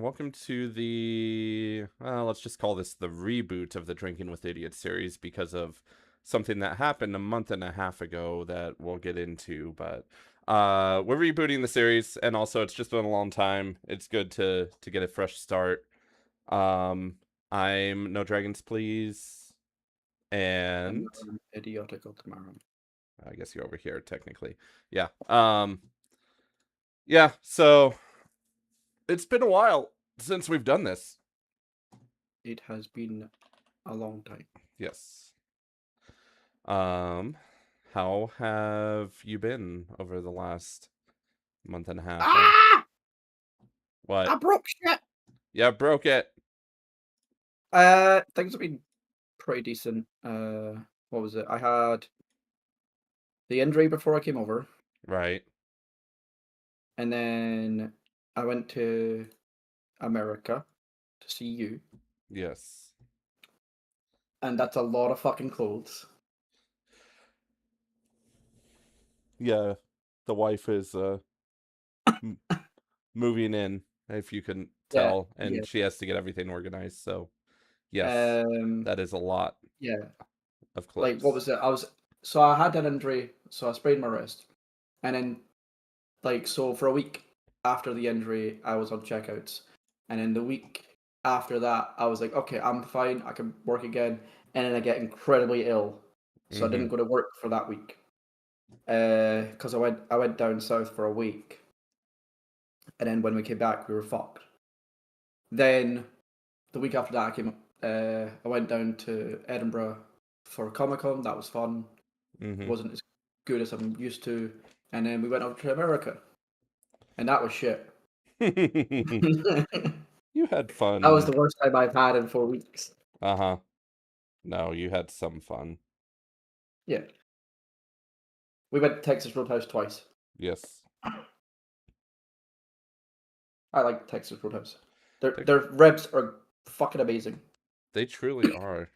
welcome to the, let's just call this the reboot of the Drinking with Idiots series because of something that happened a month and a half ago that we'll get into. But we're rebooting the series, and also it's just been a long time. It's good to get a fresh start. I'm No Dragons Please, And and idiotical tomorrow. I guess you're over here technically. Yeah. Yeah, so it's been a while since we've done this. It has been a long time. Yes. How have you been over the last month and a half? Ah! What? I broke shit. Yeah, broke it. Things have been pretty decent. What was it? I had the injury before I came over, Right. and then I went to America to see you, Yes. and that's a lot of fucking clothes. Yeah. The wife is moving in, if you can Yeah, tell, yeah. and she has to get everything organized. So, yes, Um, that is a lot yeah. of Like, what clothes. was it? So I had an injury, so I sprained my wrist, and then so for a week after the injury, I was on checkouts, and in the week after that, I was like, okay, I'm fine, I can work again, and then I get incredibly ill, so I Mm-hmm. didn't go to work for that week, because I went down south for a week, and then when we came back, we were fucked. Then the week after that, I went down to Edinburgh for Comic Con. That was fun. Mm-hmm. Wasn't as good as I'm used to, and then we went over to America, and that was shit. You had That was fun. the worst time I've had in 4 weeks. Uh-huh. No, you had some fun. Yeah. We went to Texas Roadhouse twice. Yes. I like Texas Roadhouse. Their They, their ribs are fucking amazing. they truly are.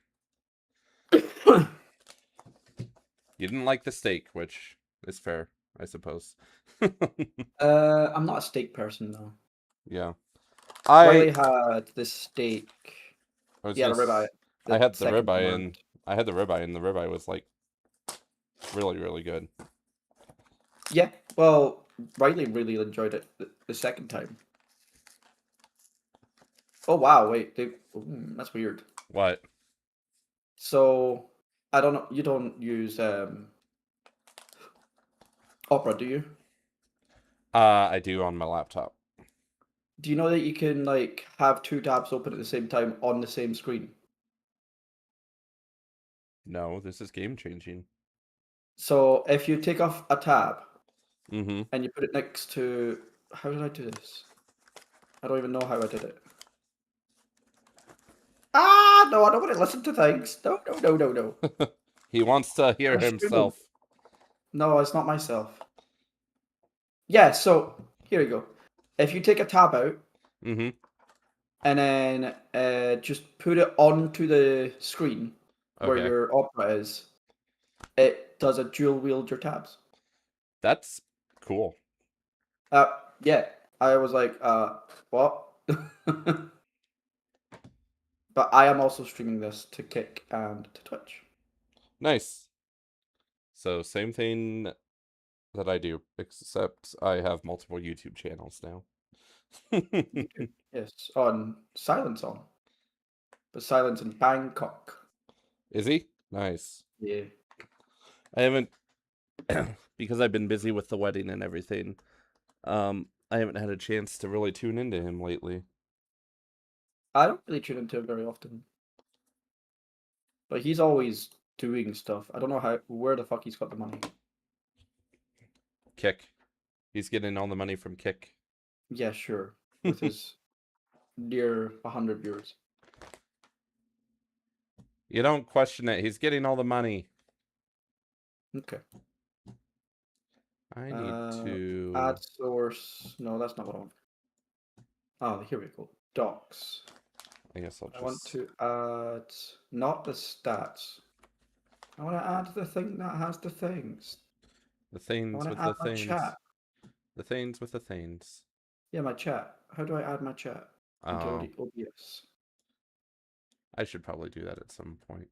You didn't like the steak, which is fair, I suppose. I'm not a steak person though. Yeah. Riley I had the steak. I was He had a ribeye just I the had the second time ribeye around. and I had the ribeye and the ribeye was like really, really good. Yeah, well, Riley really enjoyed it the second time. Oh wow, wait, that's weird. What? So I don't know. You don't use Opera, do you? I do on my laptop. Do you know that you can like have two tabs open at the same time on the same screen? No, this is game changing. So if you take off a tab Mm-hmm. and you put it next to, how did I do this? I don't even know how I did it. Ah, no, I don't want to listen to things. No, no, no, no, no. He wants to hear I'm streaming. himself. No, it's not myself. Yeah, so here you go. If you take a tab out Mm-hmm. and then just put it onto the screen where Okay. your Opera is, it does a dual wield your tabs. That's cool. Uh, yeah, I was like, what? But I am also streaming this to Kick and to Twitch. Nice. So same thing that I do, except I have multiple YouTube channels now. You do. Yes, on Silence on. But Silence in Bangkok. Is he? Nice. Yeah. I haven't because I've been busy with the wedding and everything. I haven't had a chance to really tune into him lately. I don't really tune into him very often. But he's always doing stuff. I don't know where the fuck he's got the money. Kick. He's getting all the money from Kick. Yeah, sure. With his near 100 viewers. You don't question it. He's getting all the money. Okay. I need Add to... source. No, that's not what I want. Oh, here we go. Docs. I guess I'll I want just... to add not the stats. I want to add the thing that has the things. The I things want with to the add my things. chat. The things with the things. Yeah, my chat. How do I add my chat? into Oh, OBS. I should probably do that at some point.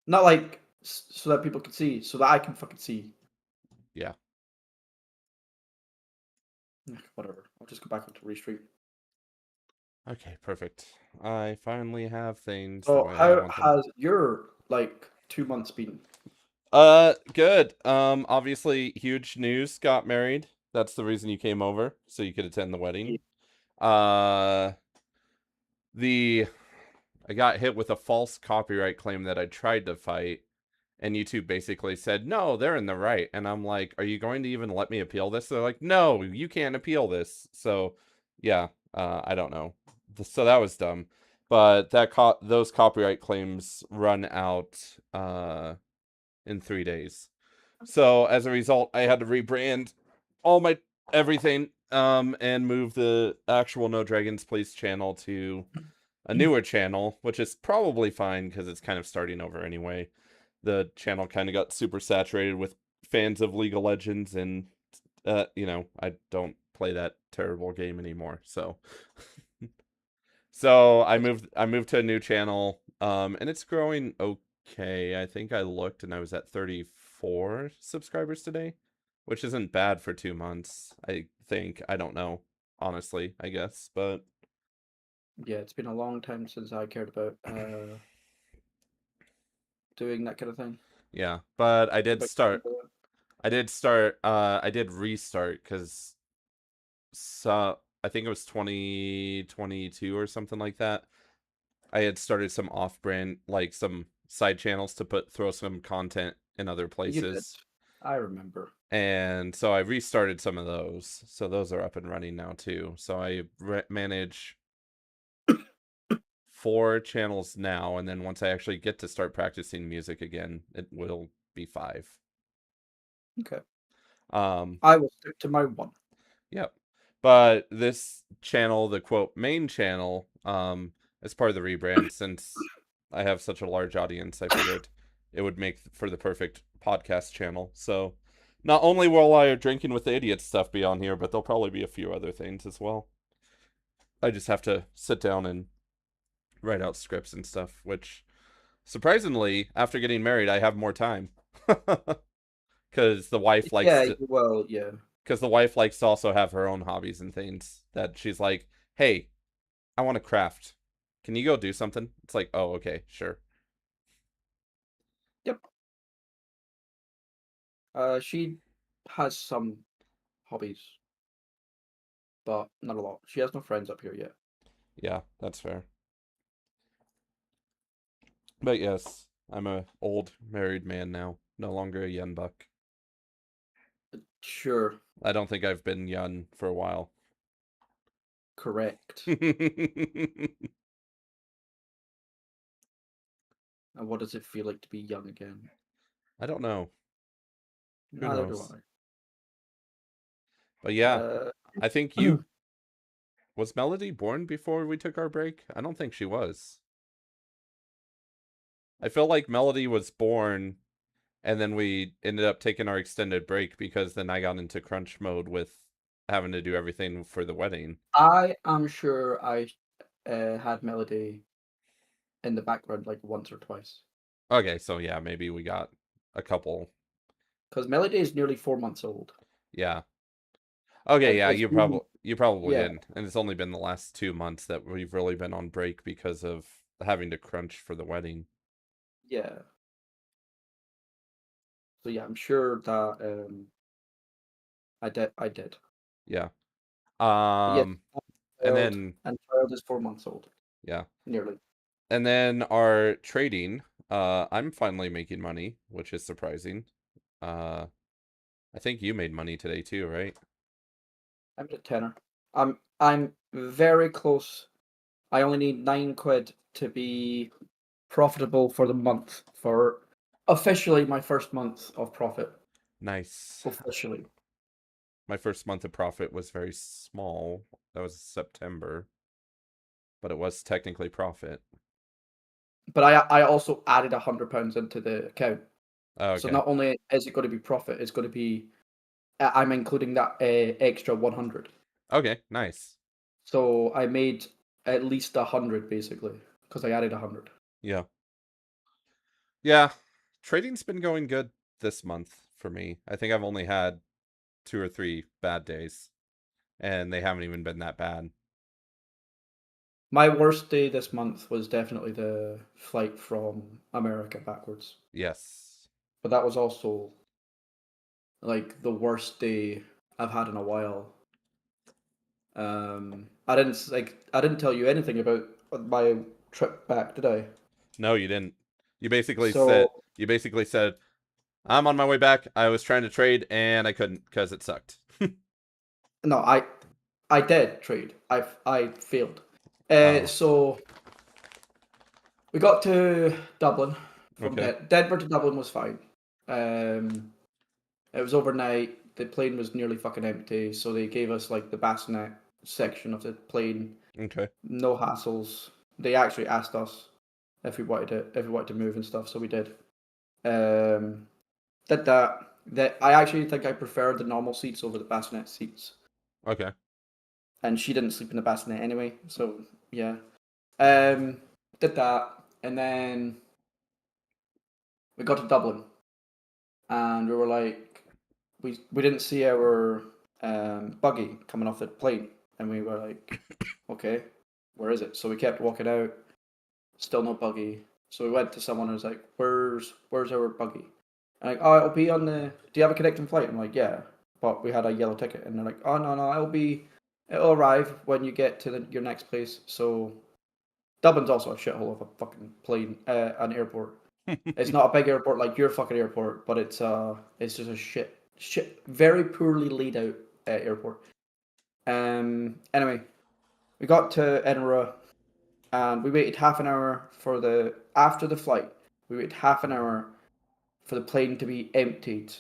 Not like so that people can see, so that I can fucking see. Yeah. Whatever. I'll just go back into Restream. Okay, perfect. I finally have things the So way I how want them. has your like 2 months been? Good. Obviously, huge news. Got married. That's the reason you came over, so you could attend the Yeah. wedding. Uh, the I got hit with a false copyright claim that I tried to fight, and YouTube basically said, no, they're in the right. And I'm like, are you going to even let me appeal this? They're like, no, you can't appeal this. So, yeah, I don't know. So that was dumb. But those copyright claims run out in 3 days. So as a result, I had to rebrand all my everything and move the actual No Dragons Please channel to a newer channel, which is probably fine because it's kind of starting over anyway. The channel kind of got super saturated with fans of League of Legends, and I don't play that terrible game anymore. So I moved to a new channel, and it's growing okay. I think I looked and I was at 34 subscribers today, which isn't bad for 2 months. I think. I don't know, honestly, I guess, but Yeah, it's been a long time since I cared about doing that kind of thing. yeah. But I did But start. I did start. I did restart because I think it was 2022 or something like that. I had started some off-brand, like some side channels to throw some content in other you did. places. I remember. And so I restarted some of those. So those are up and running now too. So I manage 4 channels now, and then once I actually get to start practicing music again, it will be 5. Okay. Um, I will stick to my one. Yep. But this channel, the quote main channel, as part of the rebrand, since I have such a large audience, I figured it would make for the perfect podcast channel. So not only will our drinking with the idiots stuff be on here, but there'll probably be a few other things as well. I just have to sit down and write out scripts and stuff, which surprisingly, after getting married, I have more time. Because the wife likes Yeah, to well, yeah. because the wife likes to also have her own hobbies and things that she's like, hey, I want to craft. Can you go do something? It's like, oh, okay, sure. Yep. She has some hobbies, but not a lot. She has no friends up here yet. Yeah, that's fair. But yes, I'm a old married man now, no longer a young buck. Sure, I don't think I've been young for a while. correct. And what does it feel like to be young again? I don't know. Who Neither do knows? I. But yeah, Uh, I think you was Melody born before we took our break? I don't think she was. I feel like Melody was born and then we ended up taking our extended break because then I got into crunch mode with having to do everything for the wedding. I am sure I had Melody in the background like once or twice. Okay, so yeah, maybe we got a couple. Because Melody is nearly 4 months old. Yeah. Okay, And yeah, it's been, you probably yeah, did. And it's only been the last 2 months that we've really been on break because of having to crunch for the wedding. yeah. So yeah, I'm sure that I did. Yeah. But yes, And child then and child is 4 months old. yeah. Nearly. And then our trading, I'm finally making money, which is surprising. Uh I think you made money today too, right? I'm at a tenner. I'm very close. I only need 9 quid to be profitable for the month for officially my first month of profit. Nice. Officially. My first month of profit was very small. That was September, but it was technically profit. But I also added £100 into the account. Oh, So okay. not only is it going to be profit, it's going to be I'm including that extra 100. Okay, nice. So I made at least 100 basically because I added 100. Yeah. Yeah. Trading's been going good this month for me. I think I've only had 2 or 3 bad days, and they haven't even been that bad. My worst day this month was definitely the flight from America backwards, Yes. but that was also like the worst day I've had in a while. I didn't tell you anything about my trip back, did I? No, you didn't. You basically said So you basically said I'm on my way back. I was trying to trade and I couldn't because it sucked. no, I did trade. I failed. Oh, So we got to Dublin from okay. Denver to Dublin was fine. Um, it was overnight. The plane was nearly fucking empty, so they gave us like the bassinet section of the plane. Okay. No hassles. They actually asked us if we wanted to move and stuff, so we did. Um, did that. That I actually think I preferred the normal seats over the bassinet seats, Okay. and she didn't sleep in the bassinet anyway. So yeah, um, did that, and then we got to Dublin, and we were like, we didn't see our buggy coming off the plane, and we were like, okay, where is it? So we kept walking out, still no buggy. So we went to someone and was like, where's our buggy? And like, oh, it'll be on the. Do you have a connecting flight? I'm like, yeah, but we had a yellow ticket, and they're like, oh no, it'll arrive when you get to your next place. So Dublin's also a shithole of a fucking plane, an airport. It's not a big airport like your fucking airport, but it's just a very poorly laid out airport. Anyway, we got to Edinburgh and we waited half an hour for the after the flight. We waited half an hour for the plane to be emptied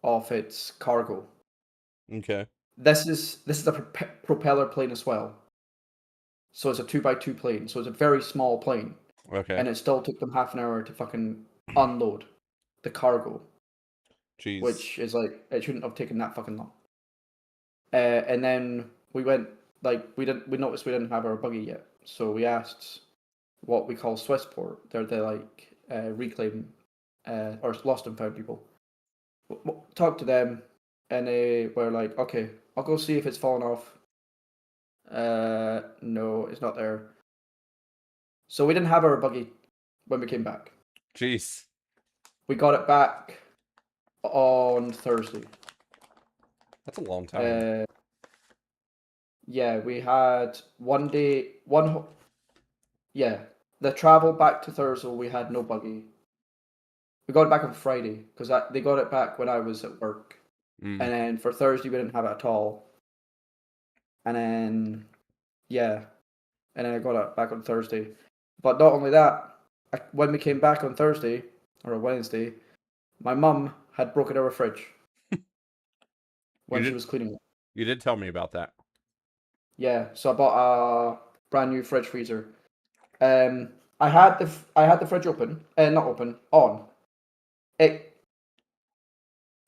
of its cargo. Okay. This is a propeller plane as well, so it's a 2x2 plane. So it's a very small plane, Okay. and it still took them half an hour to fucking unload the cargo, Jeez. which is like it shouldn't have taken that fucking long. And then we went like we noticed we didn't have our buggy yet, so we asked what we call Swissport. They're the like reclaim or lost and found people. Talked to them, and they were like, "Okay, I'll go see if it's fallen off." No, it's not there. So we didn't have our buggy when we came back. Jeez. We got it back on Thursday. That's a long time. Uh, yeah, we had one day, yeah, the travel back to Thursday. We had no buggy. We got it back on Friday because they got it back when I was at work, Mm. and then for Thursday we didn't have it at all. And then yeah, and then I got it back on Thursday. But not only that, when we came back on Thursday or Wednesday, my mum had broken our fridge You when she did was cleaning it. you did tell me about that. Yeah, so I bought a brand new fridge freezer. Um, I had the fridge open, not open, on. It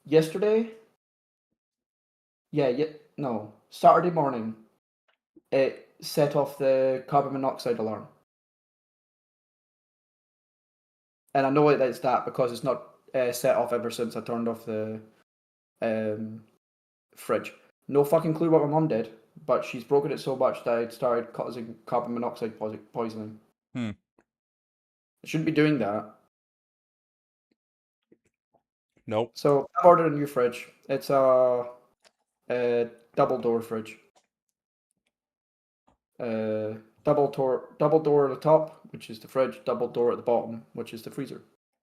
yesterday, no, Saturday morning, it set off the carbon monoxide alarm, and I know it's that because it's not set off ever since I turned off the um, fridge. No fucking clue what my mum did, but she's broken it so much that it started causing carbon monoxide poisoning. Hmm. It shouldn't be doing that. Nope. So I've ordered a new fridge. It's a double door fridge. Uh, double door at the top, which is the fridge. Double door at the bottom, which is the freezer.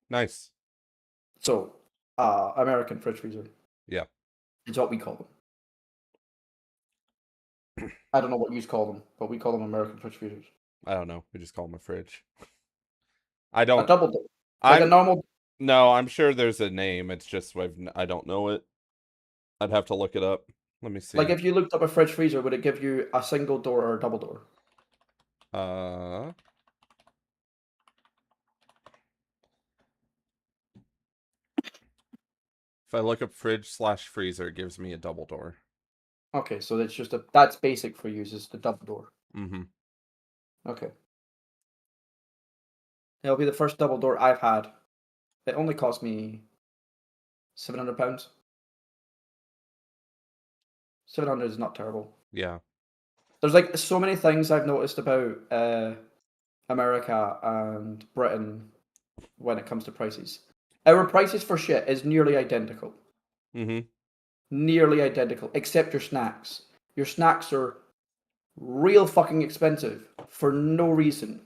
Nice. So, American fridge freezer. Yeah. It's what we call them. I don't know what you call them, but we call them American fridge freezers. I don't know. We just call them a fridge. I A don't. double door, like a I'm normal. no. I'm sure there's a name. It's just I don't know it. I'd have to look it up. Let me Like see. if you looked up a fridge freezer, would it give you a single door or a double door? Uh, if I look up fridge/freezer, it gives me a double door. Okay, so that's just that's basic for you, is the double door. Mm-hmm. Okay. It'll be the first double door I've had. It only cost me £700. 700 is not terrible. Yeah. There's like so many things I've noticed about America and Britain when it comes to prices. Our prices for shit is nearly identical. Mm-hmm. Nearly identical, except your snacks. Your snacks are real fucking expensive for no reason.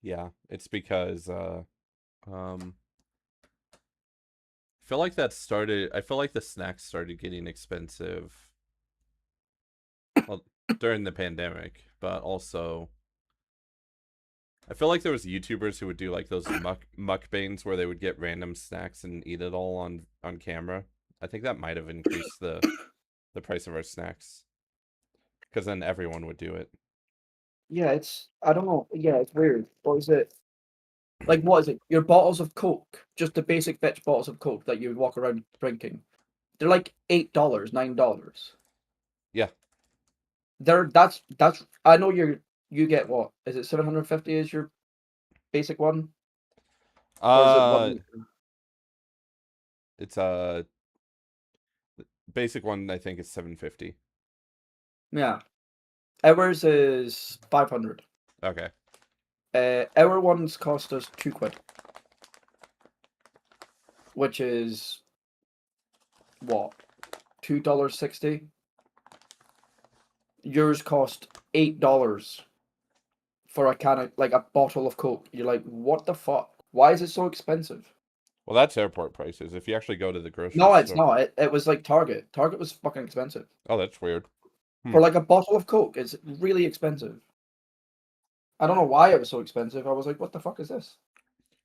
Yeah. It's because um I feel like the snacks started getting expensive, well, during the pandemic, but also I feel like there was YouTubers who would do like those mukbangs where they would get random snacks and eat it all on camera. I think that might have increased the price of our snacks because then everyone would do it. Yeah, it's I don't know. Yeah, it's weird. What is it? Like what is it? Your bottles of Coke, just the basic bitch bottles of Coke that you would walk around drinking. They're like $8, $9. Yeah. That's I know you get what? Is it 750 is your basic one? Or is it Uh, one? it's basic one. I think is 750. Yeah. Ours is 500. Okay. Our ones cost us £2, which is what? $2.60. Yours cost $8 for a can of like a bottle of Coke. You're like, what the fuck? Why is it so expensive? Well, that's airport prices. If you actually go to the grocery No, it's store. not. It was like Target. Target was fucking expensive. Oh, that's weird. Hmm. For like a bottle of Coke, it's really expensive. I don't know why it was so expensive. I was like, what the fuck is this?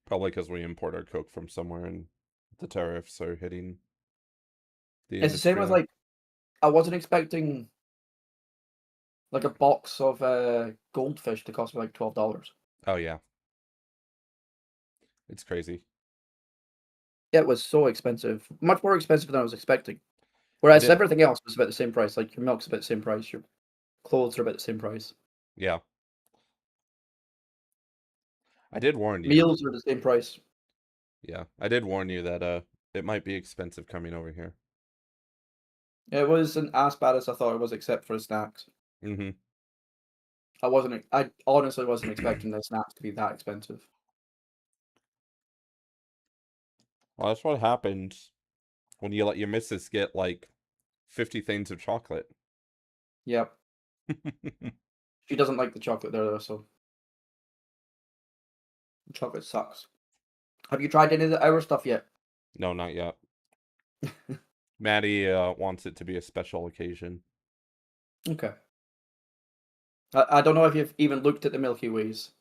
Probably because we import our Coke from somewhere and the tariffs are hitting the It's the same industry with hard. like I wasn't expecting like a box of goldfish to cost me like $12. Oh yeah, it's crazy. It was so expensive, much more expensive than I was expecting. I Whereas did. everything else was about the same price. Like your milk's about the same price, your clothes are about the same price, Yeah, I did warn you. meals are the same price. Yeah, I did warn you that it might be expensive coming over here. It wasn't as bad as I thought it was, except for the snacks. Mm-hmm. I honestly wasn't expecting the snacks to be that expensive. Well, that's what happens when you let your missus get like 50 things of chocolate. Yep, she doesn't like the chocolate there though, so chocolate sucks. Have you tried any of the our stuff yet? No, not yet. Maddie wants it to be a special occasion. Okay. I don't know if you've even looked at the Milky Ways.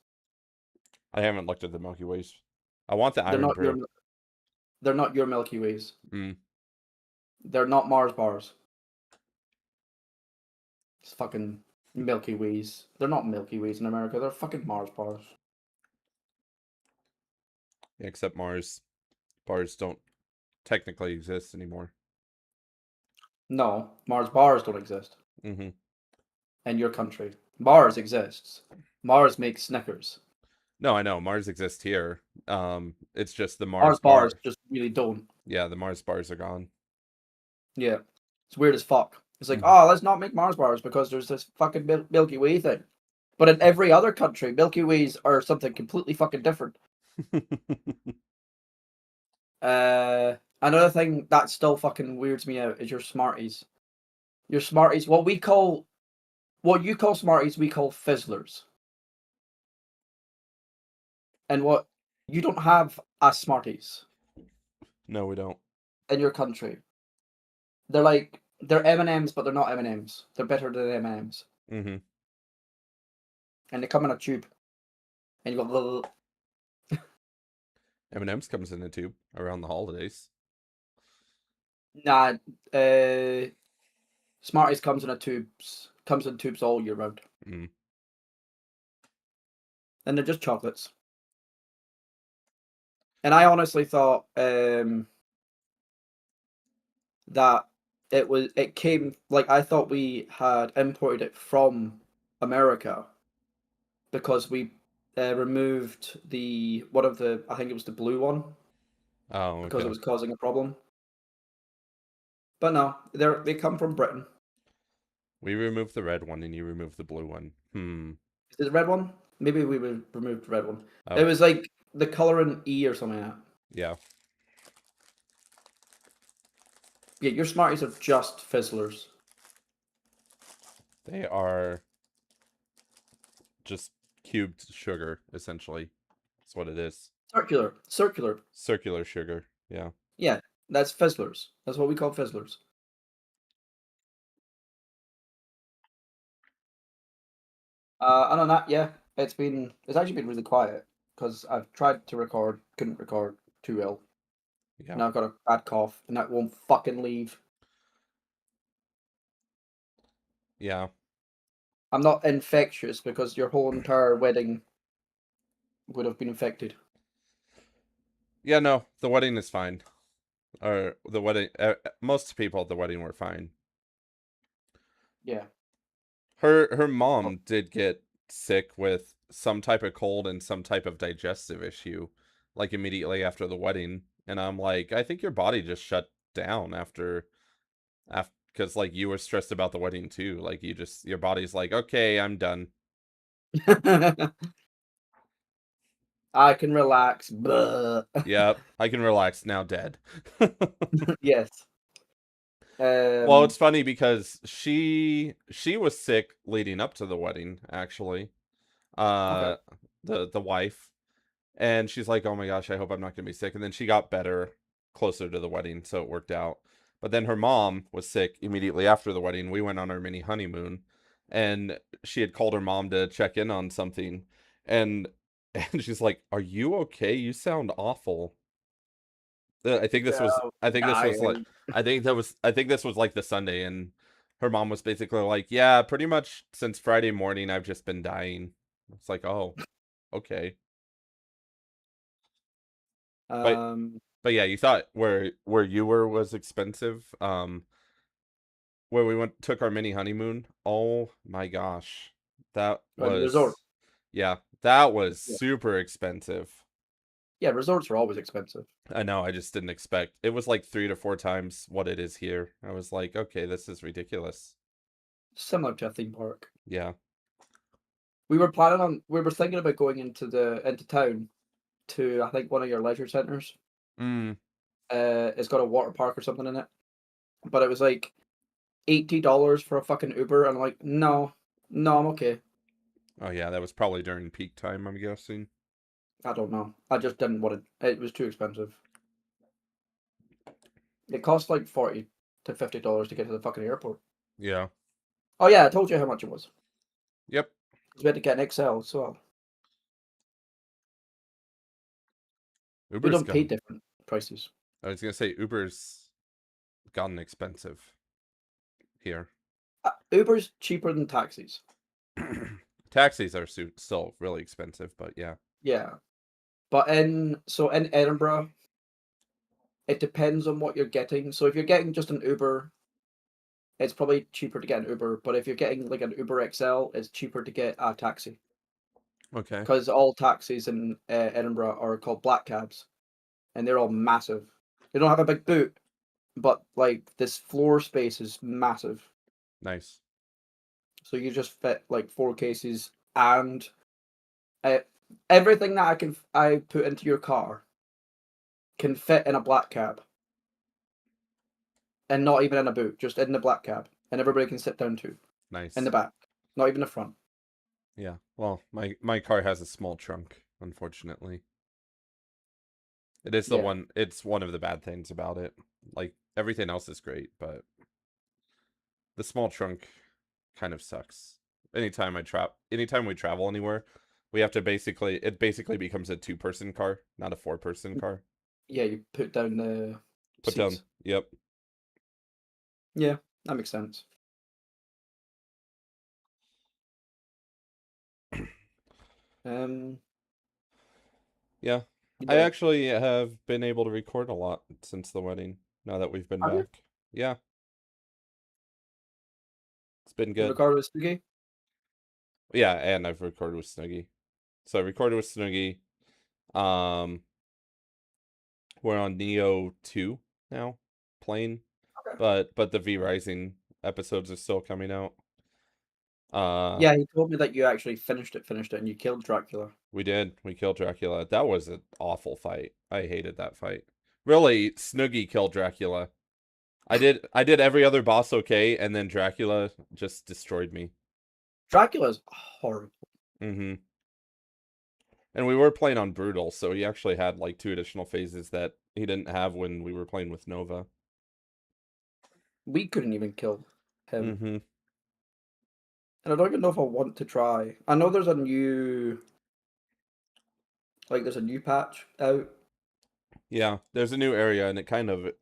I haven't looked at the Milky Ways. I want the They're Iron not your Brew. they're not your Milky Ways. Mm. They're not Mars bars. It's fucking Milky Ways. They're not Milky Ways in America. They're fucking Mars bars. Except Mars bars don't technically exist anymore. No, Mars bars don't exist Mm-hmm. in your country. Mars exists. Mars makes Snickers. No, I know Mars exists here. It's just the Mars Mars bars bar. just really don't. Yeah, the Mars bars are gone. Yeah, it's weird as fuck. It's like, Mm-hmm. oh, let's not make Mars bars because there's this fucking Milky Way thing. But in every other country, Milky Ways are something completely fucking different. Another thing that still fucking weirds me out is your Smarties. Your Smarties, what you call Smarties, we call Fizzlers. And what you don't have as Smarties No, we don't. in your country. They're M&Ms, but they're not M&Ms. They're better than M&Ms, Mm-hmm. and they come in a tube. And you go, M&M's comes in a tube around the holidays. nah. Uh, Smarties comes in tubes all year round, Mm. and they're just chocolates. And I honestly thought that It came like I thought we had imported it from America because we removed the one of the I think it was the blue one Oh, because it okay. was causing a problem. But no, they come from Britain. We removed the red one and you removed the blue one. Hmm. Is it the red one? Maybe we removed the red one. It Oh, was like the color in E or something like that. yeah. Yeah, your Smarties are just fizzlers. They are just cubed sugar, essentially. That's what it is. Circular, circular. Circular sugar. Yeah. Yeah, that's fizzlers. That's what we call fizzlers. Other than that, yeah, it's actually been really quiet because I've tried to record, couldn't record too well. Yeah. Now I've got a bad cough, and that won't fucking leave. Yeah. I'm not infectious because your whole entire wedding would have been infected. Yeah, no, the wedding is fine. Or the wedding, most people at the wedding were fine. Yeah. Her Oh. mom did get sick with some type of cold and some type of digestive issue, like immediately after the wedding. And I'm like, I think your body just shut down after because like you were stressed about the wedding too. Like your body's like, okay, I'm done. I can relax. But Yep, I can relax now. Dead. yes. Well, Um. it's funny because she was sick leading up to the wedding, actually. Okay. Uh, the wife, and she's like, "Oh my gosh, I hope I'm not gonna be sick." And then she got better closer to the wedding, so it worked out. But then her mom was sick immediately after the wedding. We went on our mini honeymoon, and she had called her mom to check in on something, and and she's like, "Are you okay? You sound awful." I think this was I think this was like Dying. I think this was like the Sunday, and her mom was basically like, "Yeah, pretty much since Friday morning I've just been dying." It's like, "Oh, okay." But Um. but yeah, you thought where you were was expensive. Where we went took our mini honeymoon. Oh my gosh. That And the resort. was yeah, that was Yeah. super expensive. Yeah. Resorts are always expensive. I know, I just didn't expect. It was like 3 to 4 times what it is here. I was like, "Okay, this is ridiculous." Similar to a theme park. Yeah. We were thinking about going into town to I think one of your leisure centres. Mm. It's got a water park or something in it, but it was like $80 for a fucking Uber, and I'm like, no, no, I'm okay. Oh yeah, that was probably during peak time, I'm guessing. I don't know. I just didn't want it. It was too expensive. It cost like $40 to $50 to get to the fucking airport. Yeah. Oh yeah, I told you how much it was. Yep. 'Cause we had to get an XL, so we Uber's don't pay gone. different prices. I was gonna say Uber's gotten expensive here. Uber's cheaper than taxis. Taxis are still really expensive, but yeah. Yeah, but in Edinburgh, it depends on what you're getting. So if you're getting just an Uber, it's probably cheaper to get an Uber. But if you're getting like an Uber XL, it's cheaper to get a taxi Okay. because all taxis in Edinburgh are called black cabs, and they're all massive. They don't have a big boot, but like this floor space is massive, Nice. so you just fit like four cases and uh, everything that I put into your car can fit in a black cab, and not even in a boot, just in the black cab, and everybody can sit down too in the Nice. back, not even the front. Yeah. Well, my car has a small trunk, unfortunately. Yeah. It's one of the bad things about it. Like everything else is great, but the small trunk kind of sucks. Anytime we travel anywhere, we have to basically becomes a two-person car, not a four-person car. Yeah, you put down the Put down. seats. Yep. Yeah, that makes sense. Um, Yeah. I yeah. actually have been able to record a lot since the wedding, now that we've been Have you? back. Yeah. It's been You good. recorded with Sugi? Yeah, and I've recorded with Snoogie. So I recorded with Snoogie. Um, we're on Neo 2 now, playing, Okay. but the V Rising episodes are still coming out. Uh, Yeah, he told me that you actually finished it, and you killed Dracula. we did. We killed Dracula. That was an awful fight. I hated that fight. Really, Snoogie killed Dracula. I did every other boss okay, and then Dracula just destroyed me. Dracula's horrible. Mm-hmm. And we were playing on brutal, so he actually had like 2 additional phases that he didn't have when we were playing with Nova. We couldn't even kill him. Mm-hmm. And I don't even know if I want to try. I know there's a there's a new patch out. Yeah, there's a new area, and it kind of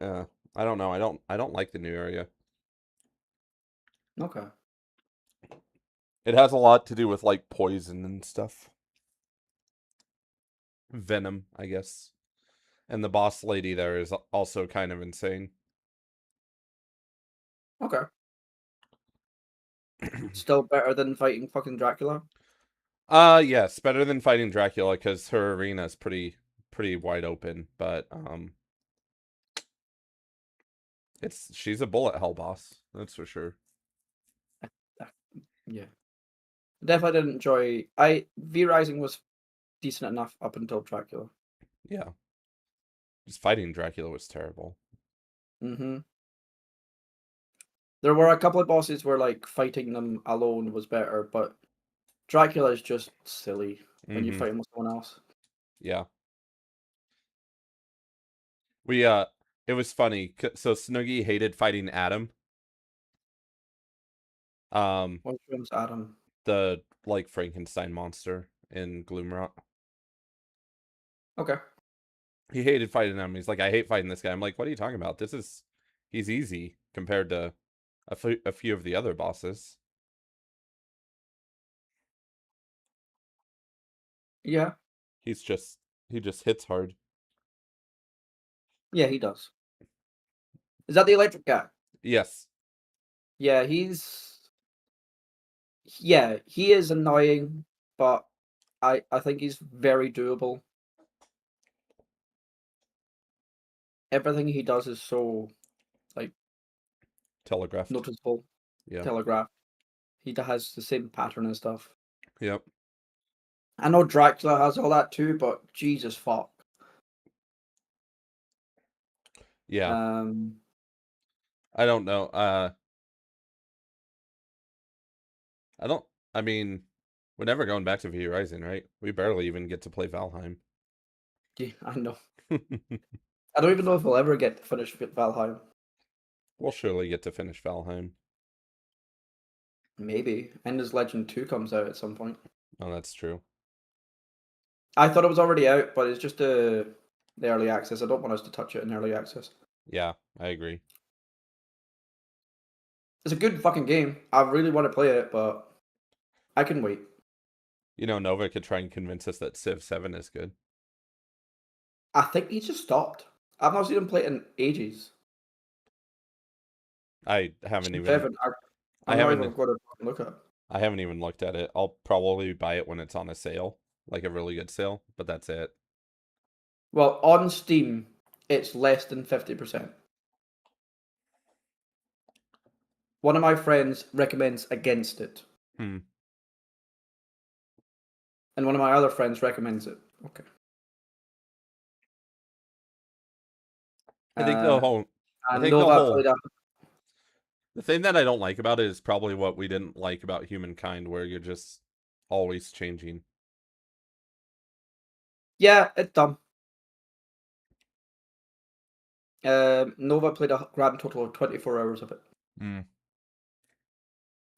I don't know. I don't like the new area. Okay. It has a lot to do with like poison and stuff. Venom, I guess. And the boss lady there is also kind of insane. Okay. Still better than fighting fucking Dracula. Yes, better than fighting Dracula because her arena is pretty wide open, but she's a bullet hell boss, that's for sure. Uh, Yeah. Definitely didn't enjoy. I V Rising was decent enough up until Dracula. Yeah. Just fighting Dracula was terrible. Mm-hmm. There were a couple of bosses where like fighting them alone was better, but Dracula is just silly when you Mm-hmm. fight him with someone else. Yeah. We it was funny. So Snoogie hated fighting Adam. Um, Which one's Adam? the like Frankenstein monster in Gloomrot. Okay. He hated fighting him. He's like, I hate fighting this guy. I'm like, what are you talking about? He's easy compared to a few of the other bosses. Yeah. He's just he just hits hard. Yeah, he does. Is that the electric guy? Yes. Yeah, he is annoying, but I think he's very doable. Everything he does is so like Telegraphed. noticeable, Yeah. telegraphed. He has the same pattern and stuff. Yep. I know Dracula has all that too, but Jesus fuck. Yeah. Um, I don't know. I don't I mean, we're never going back to V Rising, right? We barely even get to play Valheim. yeah, I know. I don't even know if I'll ever get to finish Valheim. We'll surely get to finish Valheim. Maybe Endless Legend 2 comes out at some point. Oh, that's true. I thought it was already out, but it's just the early access. I don't want us to touch it in early access. Yeah, I agree. It's a good fucking game. I really want to play it, but I can wait. You know, Nova could try and convince us that Civ 7 is good. I think he just stopped. I've not seen him play it in ages. I haven't Civ even 7, I I'm not even haven't going to look at it. I haven't even looked at it. I'll probably buy it when it's on a sale, like a really good sale, but that's it. Well, on Steam, it's less than 50%. One of my friends recommends against it, Hmm. and one of my other friends recommends it. Okay. I think the Uh, whole I and think the Nova whole played a the thing that I don't like about it is probably what we didn't like about Humankind, where you're just always changing. yeah, it's dumb. Nova played a grand total of 24 hours of it. Mm.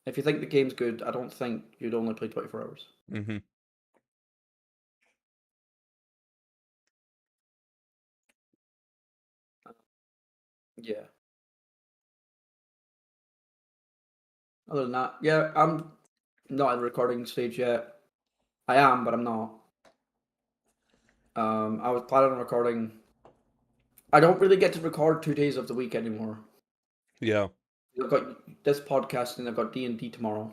If you think the game's good, I don't think you'd only play 24 hours. Mm-hmm. Yeah. Other than that, yeah, I'm not at the recording stage yet. I am, but I'm not. I was planning on recording. I don't really get to record 2 days of the week anymore. Yeah. I've got this podcast and I've got D&D tomorrow.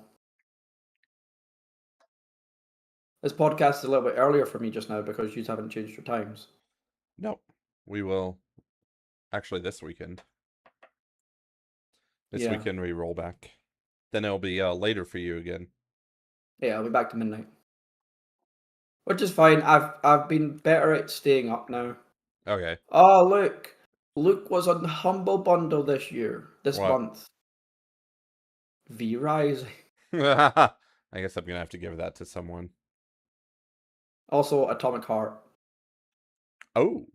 This podcast is a little bit earlier for me just now because you haven't changed your times. Nope. We will actually this weekend. This Yeah. weekend we roll back. Then it'll be later for you again. Yeah, I'll be back to midnight. Which is fine. I've been better at staying up now. Okay. Oh look. Luke was on Humble Bundle this What? month. V-Rising. I guess I'm gonna have to give that to someone. Also Atomic Heart. Oh,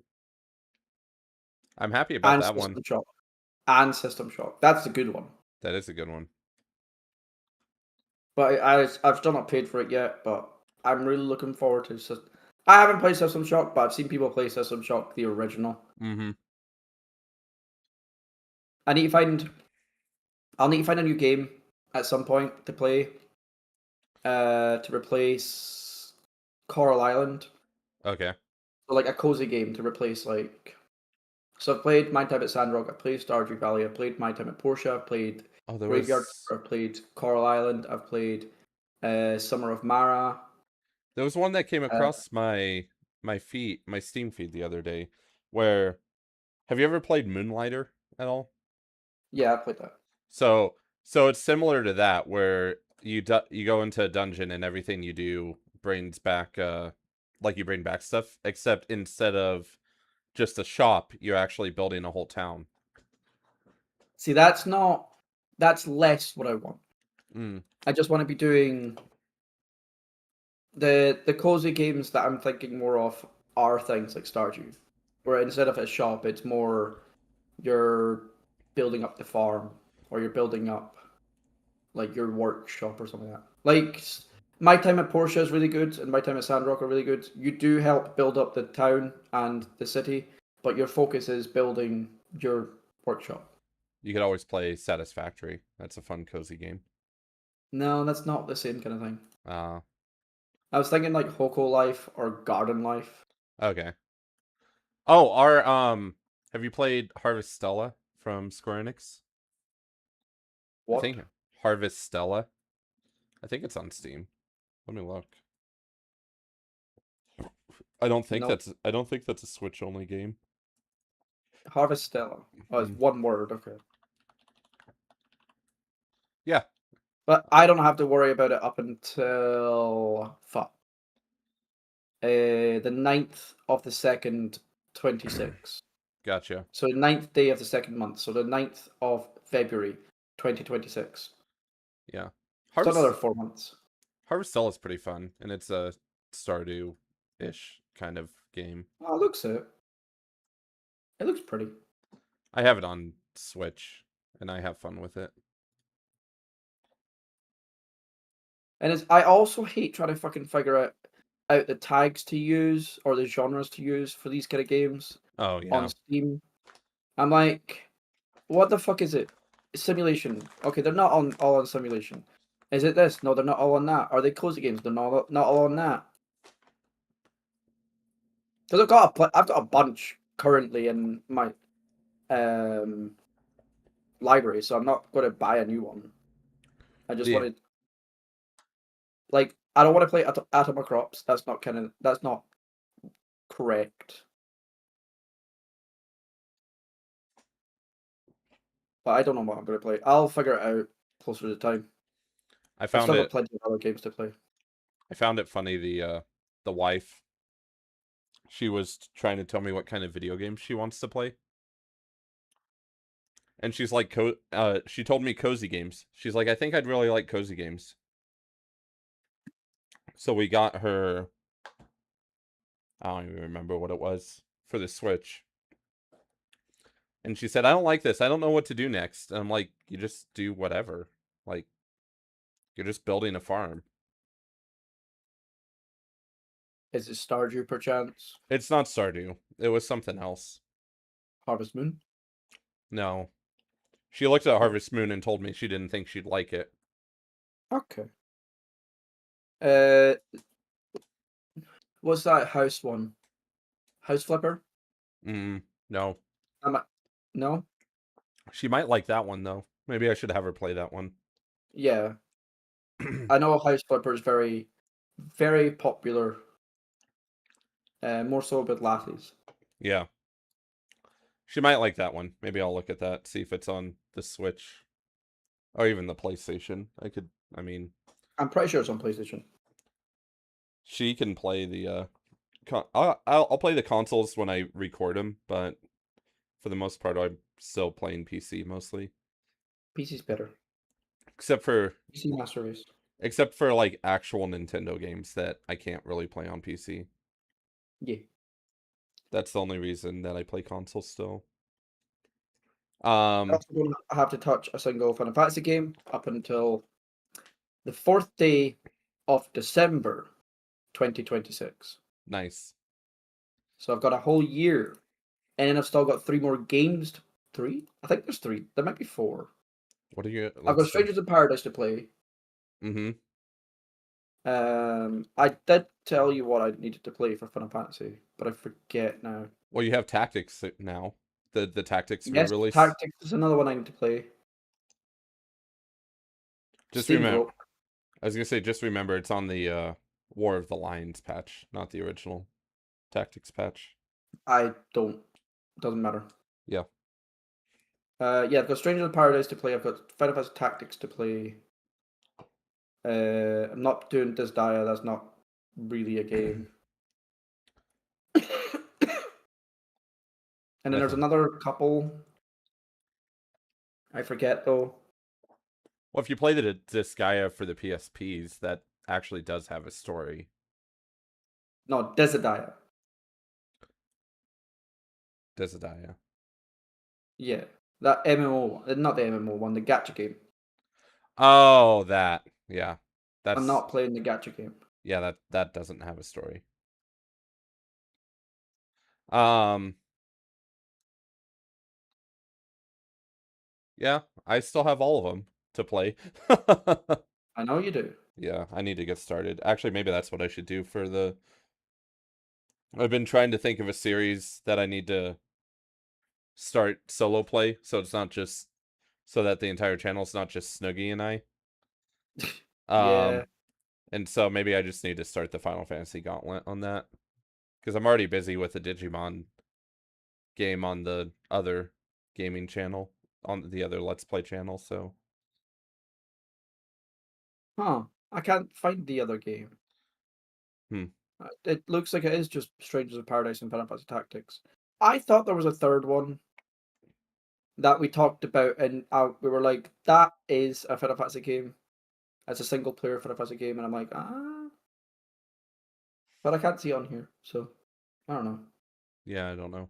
I'm happy about And that one. System Shock. And System Shock. That's the good one. That is a good one. But I've still not paid for it yet, but I'm really looking forward to it. I haven't played System Shock, but I've seen people play System Shock, the original. Mm-hmm. I need to find I'll need to find a new game at some point to play. To replace Coral Island. Okay. So like a cozy game to replace like so I've played My Time at Sandrock, I've played Stardew Valley, I've played My Time at Portia, I've played Oh, there Graveyard, was I've played Coral Island, I've played Summer of Mara. one that came Uh, across my Steam feed the other day where have you ever played Moonlighter at all? yeah, I played that. So it's similar to that where you go into a dungeon and everything you do brings back like you bring back stuff, except instead of just a shop, you're actually building a whole town. See, that's less what I want. Mm, I just want to be doing the cozy games that I'm thinking more of are things like Stardew, where instead of a shop, it's more you're building up the farm or you're building up like your workshop or something like that. Like My Time at Portia is really good and My Time at Sandrock are really good. You do help build up the town and the city, but your focus is building your workshop. you could always play Satisfactory. That's a fun cozy game. No, that's not the same kind of thing. Uh I was thinking like Hoko Life or Garden Life. okay. Oh, our have you played Harvest Stella from Square Enix? I What? think Harvest Stella. I think it's on Steam. Let me look. No. I don't think that's a Switch only game. Harvest Stella. Oh, it's Mm. one word, okay. Yeah, But I don't have to worry about it up until fuck. The 9th of the second 26. gotcha. So the 9th day of the second month. So the 9th of February 2026. Yeah. So another Harvest 4 months. Harvest Stella is pretty fun, and it's a Stardew-ish kind of game. Oh, it looks it. It looks pretty. I have it on Switch, and I have fun with it. And I also hate trying to fucking figure out the tags to use or the genres to use for these kind of games Oh on yeah, Steam. I'm like, what the fuck is it? Simulation. Okay, they're not all on simulation. Is it this? No, they're not all on that. Are they cozy games? They're not all on that. Because I've got a bunch currently in my um library, so I'm not going to buy a new one. I just the wanted like I don't want to play Atomic Crops. That's not correct. But I don't know what I'm going to play. I'll figure it out closer to the time. I I've found still got it plenty of other games to play. I found it funny the wife, she was trying to tell me what kind of video games she wants to play. And she's like she told me cozy games. She's like, I think I'd really like cozy games. So we got her, I don't even remember what it was for the Switch. And she said, I don't like this. I don't know what to do next. And I'm like, you just do whatever. Like, you're just building a farm. Is it Stardew perchance? It's not Stardew. It was something else. Harvest Moon? No. She looked at Harvest Moon and told me she didn't think she'd like it. Okay. Uh, what's that house one? House Flipper? Mm, no. Am I... No? She might like that one, though. Maybe I should have her play that one. Yeah, I know House Flipper is very, very popular. More so with lasses. Yeah. She might like that one. Maybe I'll look at that, see if it's on the Switch or even the PlayStation. I mean, I'm pretty sure it's on PlayStation. she can play the I'll play the consoles when I record them, but for the most part I'm still playing PC mostly. PC's better. Except for PC Master Race. like actual Nintendo games that I can't really play on PC. Yeah. That's the only reason that I play console still. I also don't have to touch a single Final Fantasy game up until the 4th day of December 2026. Nice. So I've got a whole year, and then I've still got 3 more games. Three? I think there's three. There might be four. What are you? I've Let's got see. Strangers in Paradise to play. Mm-hmm. I did tell you what I needed to play for Final Fantasy, but I forget now. Well, you have Tactics now. The Tactics Yes, re-release. Tactics is another one I need to play. Just Steam remember, broke. I was gonna say, just remember it's on the War of the Lions patch, not the original Tactics patch. I don't. Doesn't matter. Yeah. Yeah, I've got Strangers in Paradise to play. I've got Final Fantasy Tactics to play. I'm not doing Disgaea. That's not really a game. And then there's Definitely. another couple. I forget though. Well, if you play the Disgaea for the PSPs, that actually does have a story. No, Disgaea. Disgaea. Yeah, that MMO. Not the MMO one. The gacha game. Oh, that. Yeah. I'm That's not playing the gacha game. yeah, that doesn't have a story. Um, yeah, I still have all of them to play. I know you do. Yeah, I need to get started. Actually, maybe that's what I should do for the I've been trying to think of a series that I need to start solo play, so it's not just so that the entire channel's not just Snoogie and I. Yeah. Um, and so maybe I just need to start the Final Fantasy Gauntlet on that because I'm already busy with the Digimon game on the other gaming channel, on the other Let's Play channel. So, Huh. I can't find the other game. hmm. It looks like it is just Strangers in Paradise and Final Fantasy Tactics. I thought there was a third one that we talked about, and we were like, "That is a Final Fantasy game. It's a single player Final Fantasy game," and I'm like, "Ah," but I can't see it on here, so I don't know. Yeah, I don't know.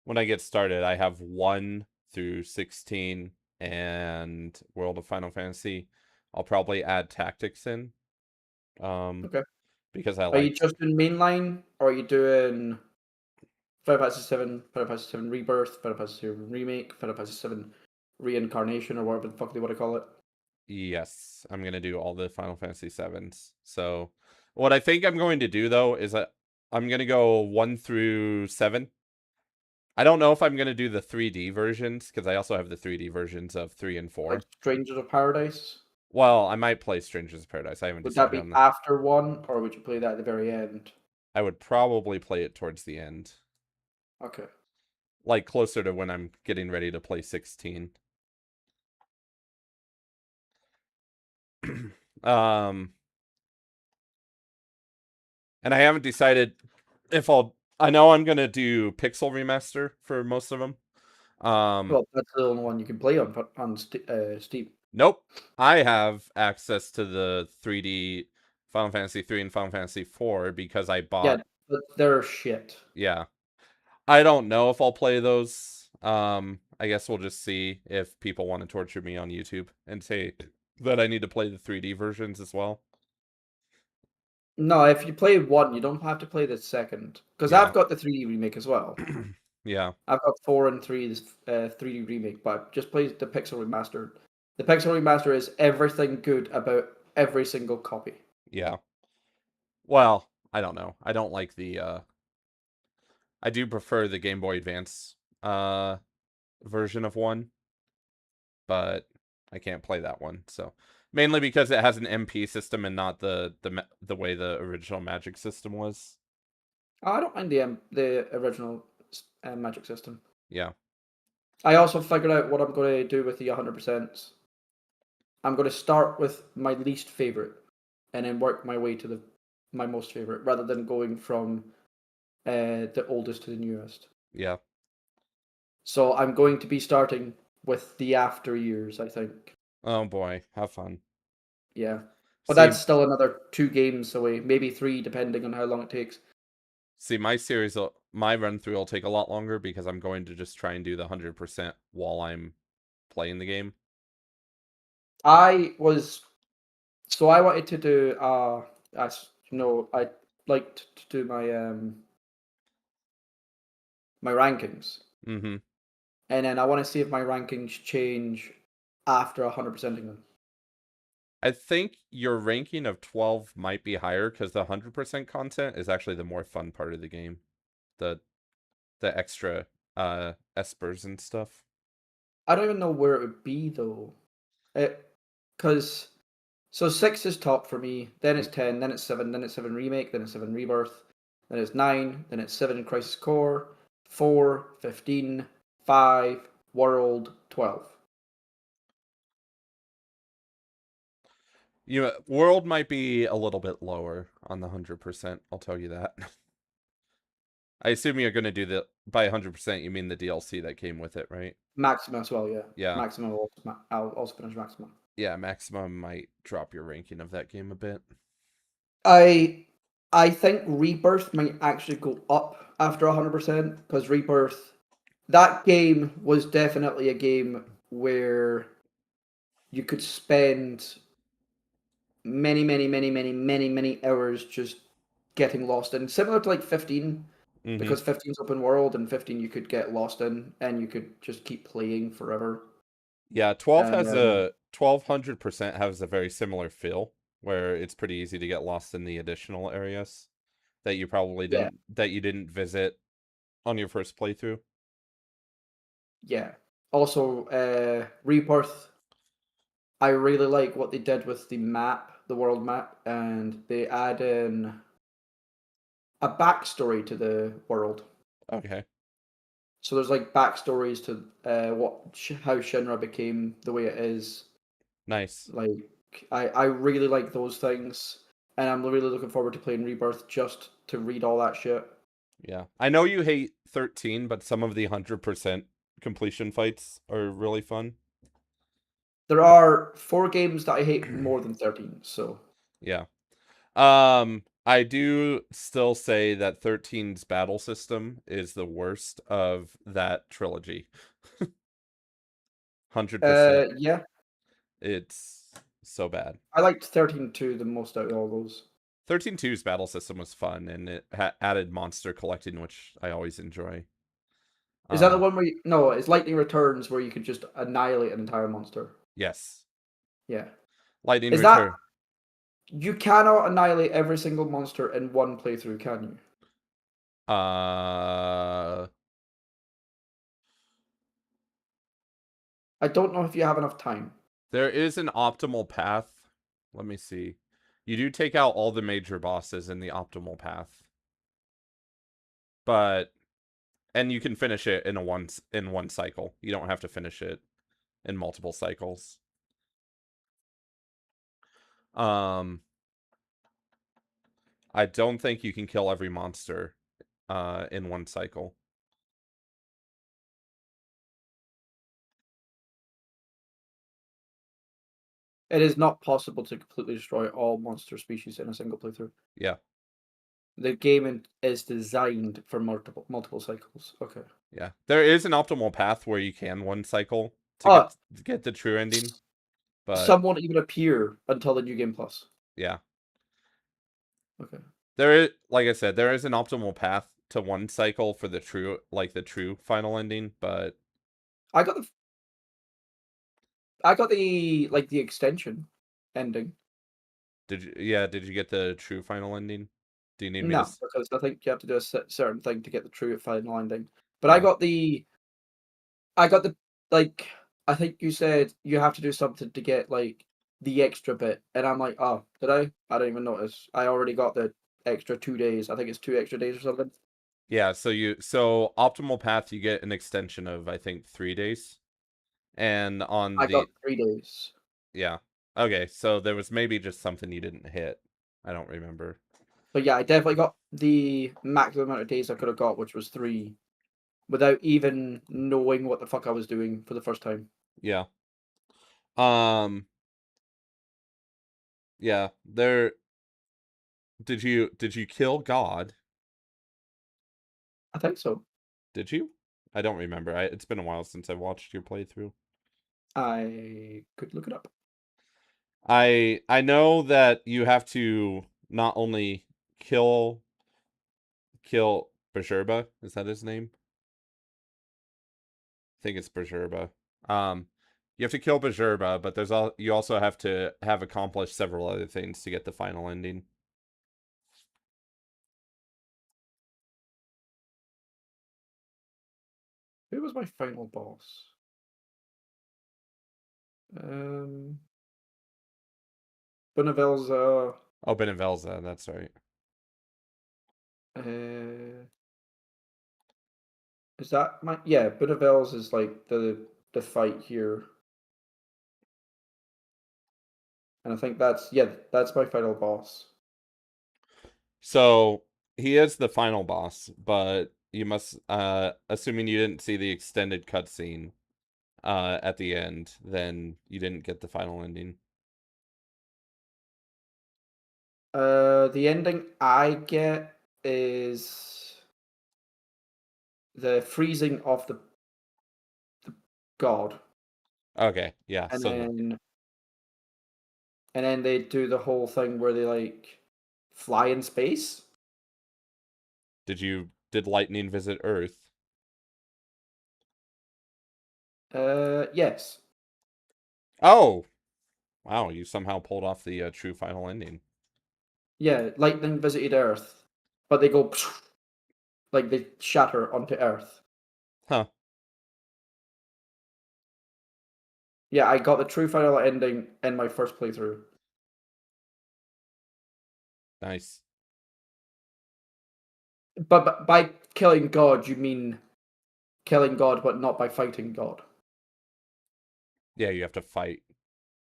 When I get started, I have 1 through 16 and World of Final Fantasy. I'll probably add Tactics in. Um, Okay. because I Are you liked just in mainline, or are you doing Final Fantasy Seven, Final Fantasy Seven Rebirth, Final Fantasy Seven Remake, Final Fantasy Seven Reincarnation, or whatever the fuck they want to call it? yes, I'm gonna do all the Final Fantasy sevens. So what I think I'm going to do though is that I'm gonna go 1 through 7. I don't know if I'm gonna do the 3D versions because I also have the 3D versions of 3 and Like 4. Strangers of Paradise? Well, I might play Strangers of Paradise. I haven't Would that decided be on that. after one, or would you play that at the very end? I would probably play it towards the end, Okay. like closer to when I'm getting ready to play 16. um, and I haven't decided if I know I'm gonna do Pixel Remaster for most of them. Well, that's the only one you can play on Steam. Nope. I have access to the 3D Final Fantasy 3 and Final Fantasy 4 because I Yeah, bought. but they're shit. Yeah. I don't know if I'll play those. I guess we'll just see if people want to torture me on YouTube and say that I need to play the 3D versions as well. No, if you play one, you don't have to play the second. Because I've Yeah. got the 3D remake as well. Yeah. I've got 4 and 3's 3D remake, but just play the Pixel remaster. The Pixel remaster is everything good about every single copy. Yeah. Well, I don't know. I don't like the I do prefer the Game Boy Advance version of 1. but I can't play that one. So mainly because it has an MP system and not the way the original Magic system was. I don't mind the original Magic system. Yeah. I also figured out what I'm going to do with the 100%. I'm going to start with my least favorite, and then work my way to the my most favorite, rather than going from the oldest to the newest. Yeah. So I'm going to be starting with the after years, I think. Oh boy, have fun. Yeah. But See, that's still another 2 games away, maybe 3, depending on how long it takes. see, my run through will take a lot longer because I'm going to just try and do the 100% while I'm playing the game. I was so I wanted to do as you know, I liked to do my rankings. Mm-hmm. And then I want to see if my rankings change after 100%ing them. I think your ranking of 12 might be higher because the 100% content is actually the more fun part of the game. The the extra espers and stuff. I don't even know where it would be though. It because so 6 is top for me, then it's 10, then it's 7, then it's 7 remake, then it's 7 rebirth, then it's 9, then it's 7 crisis core, 4, 15, 5, world, 12. World might be a little bit lower on the 100%. I'll tell you that. I assume you're going to do the by 100%. You mean the DLC that came with it, right? Maxima as well, yeah. Yeah, Maxima will I'll also finish Maxima. yeah. Maximum might drop your ranking of that game a bit. I I think Rebirth might actually go up after 100% because Rebirth, that game was definitely a game where you could spend many, many, many, many, many, many hours just getting lost in. Similar to like 15, Mm-hmm. because 15's open world and 15 you could get lost in and you could just keep playing forever. Yeah, 12 And has a 1200% has a very similar feel where it's pretty easy to get lost in the additional areas that yeah, you didn't visit on your first playthrough. yeah. Also, Rebirth, I really like what they did with the map, the world map, and they add in a backstory to the world. Okay, So there's like backstories to how Shinra became the way it is. nice. Like I really like those things, and I'm really looking forward to playing Rebirth just to read all that shit. Yeah. I know you hate 13, but some of the 100% completion fights are really fun. There are 4 games that I hate more than 13. So Yeah. I do still say that 13's battle system is the worst of that trilogy. 100%. yeah, It's so bad. I liked 13 too the most out of all those. 13-2's battle system was fun and it added monster collecting, which I always enjoy. Is that the Uh, one where no? It's Lightning Returns where you could just annihilate an entire monster. yes. Yeah. Lightning Is that Return. you cannot annihilate every single monster in one playthrough, can you? Uh, I don't know if you have enough time. there is an optimal path. Let me see. You do take out all the major bosses in the optimal path, but and you can finish it in one cycle. You don't have to finish it in multiple cycles. Um, I don't think you can kill every monster in one cycle. It is not possible to completely destroy all monster species in a single playthrough. Yeah, The game is designed for multiple cycles. Okay. yeah. There is an optimal path where you can one cycle to Uh, get the true ending, but some won't even appear until the new game plus. yeah. Okay. There is, like I said, there is an optimal path to one cycle for the true final ending, but I got the the extension ending. did you get the true final ending? Do you need me to No, because I think you have to do a certain thing to get the true final ending. But Oh, I got the like I think you said you have to do something to get like the extra bit, and I'm like, oh, did I? I don't even notice. I already got the extra 2 days. I think it's 2 extra days or something. Yeah, so optimal path you get an extension of I think 3 days. And on I got the 3 days. yeah. Okay, so there was maybe just something you didn't hit. I don't remember. But yeah, I definitely got the maximum amount of days I could have got, which was 3, without even knowing what the fuck I was doing for the first time. Yeah. Um yeah, there did you kill God? I think so. Did you? I don't remember. It's been a while since I watched your playthrough. I could look it up. I know that you have to not only kill Bergerba, is that his name? I think it's Bergerba. Um you have to kill Bergerba, but you also have to have accomplished several other things to get the final ending. Who was my final boss? Benevelza. Oh, Benevelza, that's right. Uh, is that my yeah? Benevel's is like the fight here, and I think that's my final boss. So he is the final boss, but you must assuming you didn't see the extended cutscene at the end, then you didn't get the final ending. The ending I get is the freezing of the god, Okay, yeah. and So then they do the whole thing where they like fly in space. did lightning visit Earth? Yes, Oh, wow, you somehow pulled off the true final ending. yeah. Lightning visited Earth, but they go like they shatter onto Earth. Huh, Yeah, I got the true final ending in my first playthrough. nice. But by killing God, you mean killing God, but not by fighting God. Yeah, you have to fight.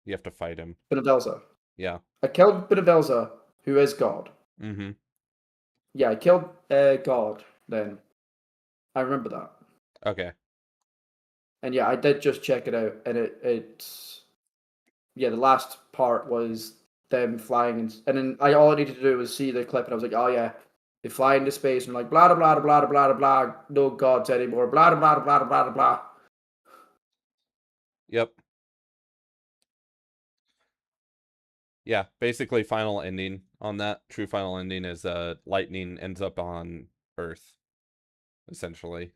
You have to fight him. Benedelza. Yeah. I killed Benedelza, who is God. Mm-hmm. Yeah, I killed God then. I remember that. Okay. And yeah, I did just check it out, and it's yeah, the last part was them flying, and then all I needed to do was see the clip, and I was like, oh yeah, they fly into space, and like blah blah blah blah blah blah blah, no gods anymore, blah blah blah blah blah blah. Yep. Yeah, basically final ending on that. True final ending is lightning ends up on Earth, essentially.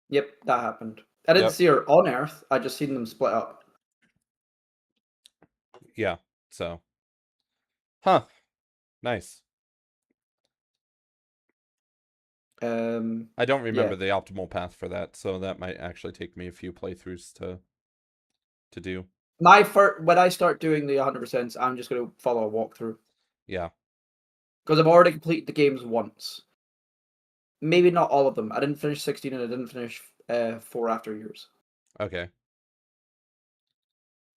Yep, that happened. I didn't Yep. see her on Earth. I just seen them split up. Yeah. So, huh. Nice. I don't Yeah. remember the optimal path for that, so that might actually take me a few playthroughs to do. My first when I start doing the 100%, I'm just gonna follow a walkthrough Yeah. because I've already completed the games once. Maybe not all of them. I didn't finish 16, and I didn't finish 4 After Years. Okay.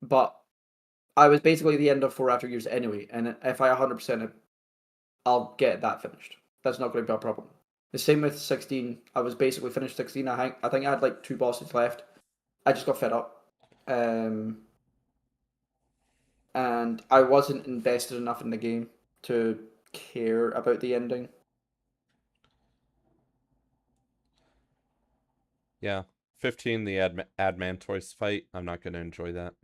But I was basically at the end of 4 After Years anyway, and if I 100% it, I'll get that finished. That's not going to be a problem. The same with 16. I was basically finished 16. I think I had like 2 bosses left. I just got fed up. Um, and I wasn't invested enough in the game to care about the ending. Yeah. 15, the Admantoise fight. I'm not going to enjoy that.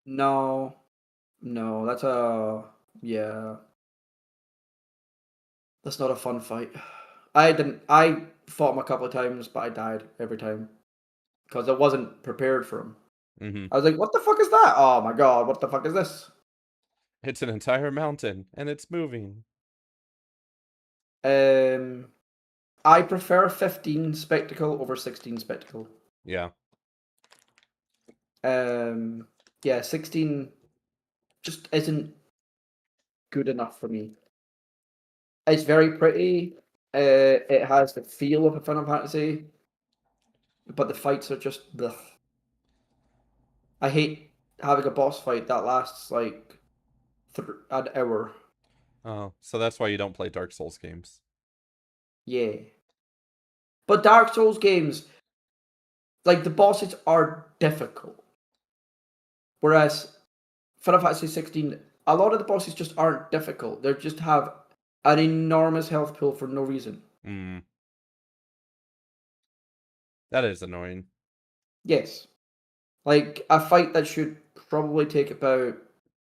No, no, that's a yeah. That's not a fun fight. I fought him a couple of times, but I died every time because I wasn't prepared for him. Mm-hmm. I was like, "What the fuck is that? Oh my god, what the fuck is this?" It's an entire mountain, and it's moving. Um, I prefer 15 spectacle over 16 spectacle. Yeah. Yeah, 16 just isn't good enough for me. It's very pretty. It has the feel of a Final Fantasy, but the fights are just blech. I hate having a boss fight that lasts like an hour. Oh, so that's why you don't play Dark Souls games. Yeah. But Dark Souls games, like the bosses are difficult. Whereas Final Fantasy 16, a lot of the bosses just aren't difficult. They just have an enormous health pool for no reason. Hmm, that is annoying. Yes. Like a fight that should probably take about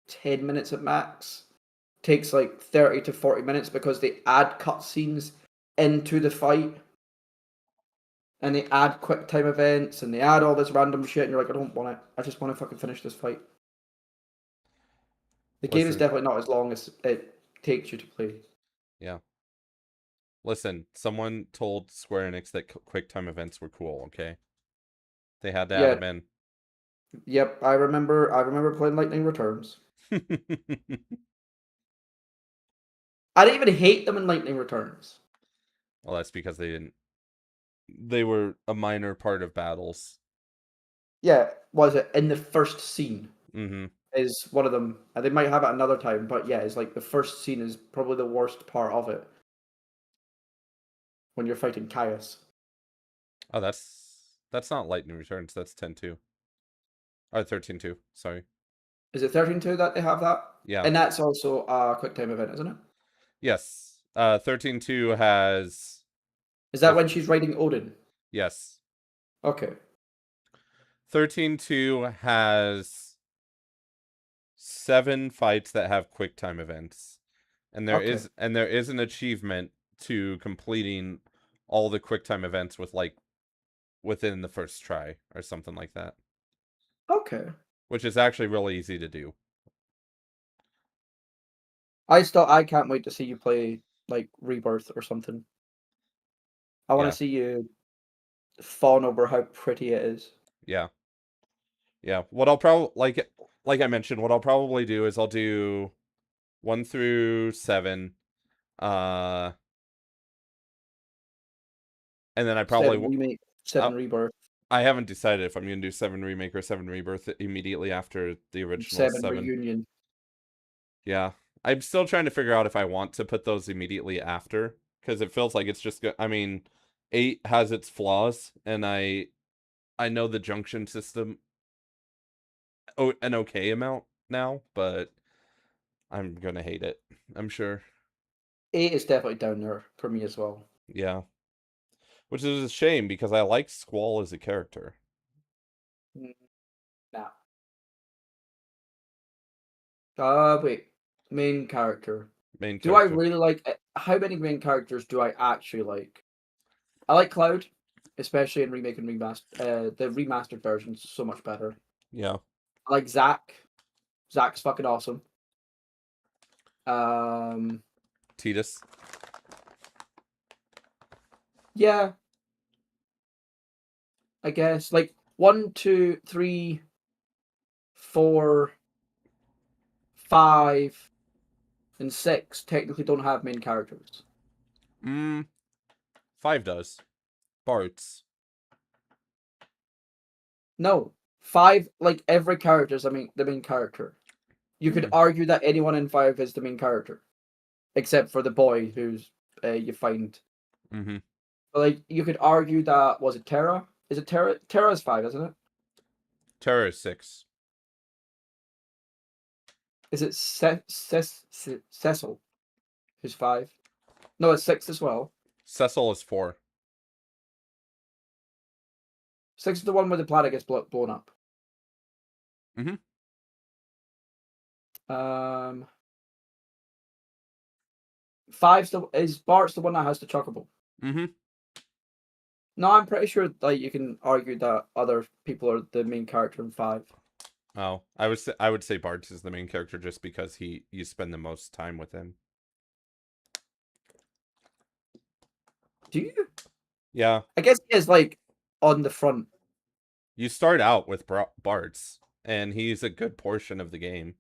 10 minutes at max takes like 30 to 40 minutes because they add cutscenes into the fight and they add quick time events and they add all this random shit and you're like, I don't want it. I just want to fucking finish this fight. The game is Listen, definitely not as long as it takes you to play. yeah. Listen, someone told Square Enix that quick time events were cool, okay? They had to add Yeah, them in. yep, I remember playing Lightning Returns. I didn't even hate them in Lightning Returns. Well, that's because they were a minor part of battles. Yeah, was it in the first scene Mm-hmm. is one of them. And they might have it another time, but yeah, it's like the first scene is probably the worst part of it when you're fighting Caius. Oh, that's not Lightning Returns, that's 10-2. Or 13-2, sorry. Is it 13-2 that they have that? Yeah. And that's also a quick time event, isn't it? Yes. 13-2 has Is that the when she's riding Odin? yes. Okay. 13-2 has 7 fights that have quick time events. And there Okay. is and there is an achievement to completing all the quick time events with like within the first try or something like that, Okay. which is actually really easy to do. I can't wait to see you play like Rebirth or something. I want Yeah. to see you fawn over how pretty it is. Yeah. Yeah. What I'll probably like I mentioned, what I'll probably do is I'll do 1 through 7 uh and then I probably 7 remake, uh, 7 rebirth, I haven't decided if I'm going to do 7 remake or 7 rebirth immediately after the and original 7 7. reunion. Yeah. I'm still trying to figure out if I want to put those immediately after because it feels like it's just I mean, 8 has its flaws and I know the junction system an okay amount now, but I'm going to hate it. I'm sure. 8 is definitely down there for me as well. Yeah. Which is a shame because I like Squall as a character. Mm, nah. Wait. Main character. Main Do I character. really like how many main characters do I actually like? I like Cloud, especially in remake and remaster. The remastered version's so much better. Yeah. I like Zack. Zack's fucking awesome. Um, Titus. yeah, I guess like 1, 2, 3, 4, 5, and 6 technically don't have main characters. Mm, 5 does. Bart's. No, 5 like every character is the main character. You could Hmm. argue that anyone in 5 is the main character, except for the boy who's you find. Mm-hmm. But like you could argue that was it Terra? Is it Terra? Terra's 5, isn't it? Terror is 6. Is it Cecil who's 5? No, it's 6 as well. Cecil is 4. 6 is the one where the planet gets blown up. Mm-hmm. Um, 5's Bart's the one that has the chocobo. Mm-hmm. No, I'm pretty sure like you can argue that other people are the main character in 5. Oh, I would say Bart is the main character just because you spend the most time with him. Do you? Yeah. I guess he is like on the front. You start out with Bart's, and he's a good portion of the game.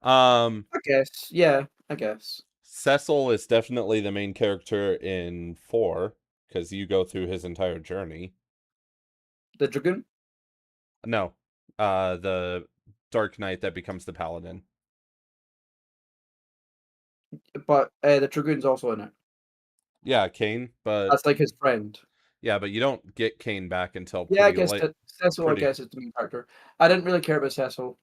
I guess. Yeah, I guess. Cecil is definitely the main character in 4 because you go through his entire journey. The Dragoon? No, the Dark Knight that becomes the Paladin. But the Dragoon's also in it. Yeah, Kane, but That's like his friend. yeah, but you don't get Kane back until Yeah, I pretty guess late. that Cecil, I Pretty guess, is the main character. I didn't really care about Cecil.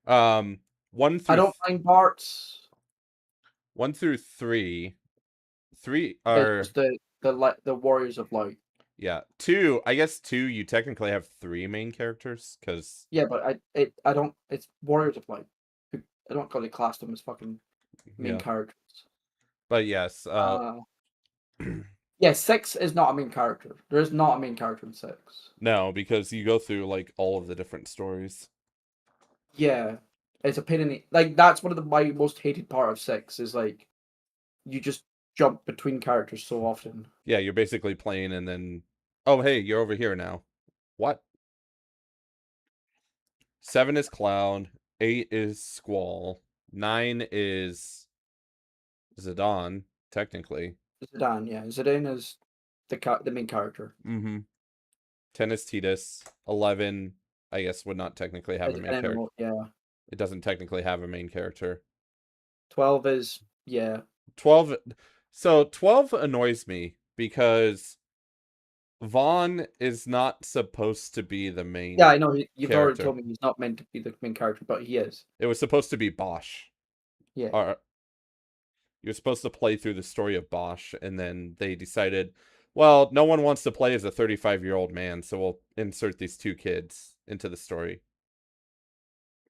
um one I through don't mind Bart's. 3. 3 It's are just the Warriors of Light. yeah. 2, I guess 2 you technically have 3 main characters because Yeah, but I don't. It's Warriors of Light. I don't really class them as fucking main yeah. characters. But yes, Uh, yeah, 6 is not a main character. There is not a main character in 6. no, because you go through like all of the different stories. Yeah, it's a pain in the like. That's one of my most hated part of 6 is like you just jump between characters so often. Yeah, you're basically playing and then oh hey, you're over here now. What? 7 is Cloud, 8 is Squall, 9 is Zidane, technically. Zidane, yeah, Zidane is the main character. Mm-hmm. 10 is Titus. 11, I guess, would not technically have a main Depending on character. what, yeah. It doesn't technically have a main character. 12 is yeah. 12, so 12 annoys me because Vaughn is not supposed to be the Yeah, main I know. You've already character. told me he's not meant to be the main character, but he is. It was supposed to be Bosch. Yeah. Or you're supposed to play through the story of Bosch, and then they decided, well, no one wants to play as a 35-year-old man, so we'll insert these 2 kids into the story.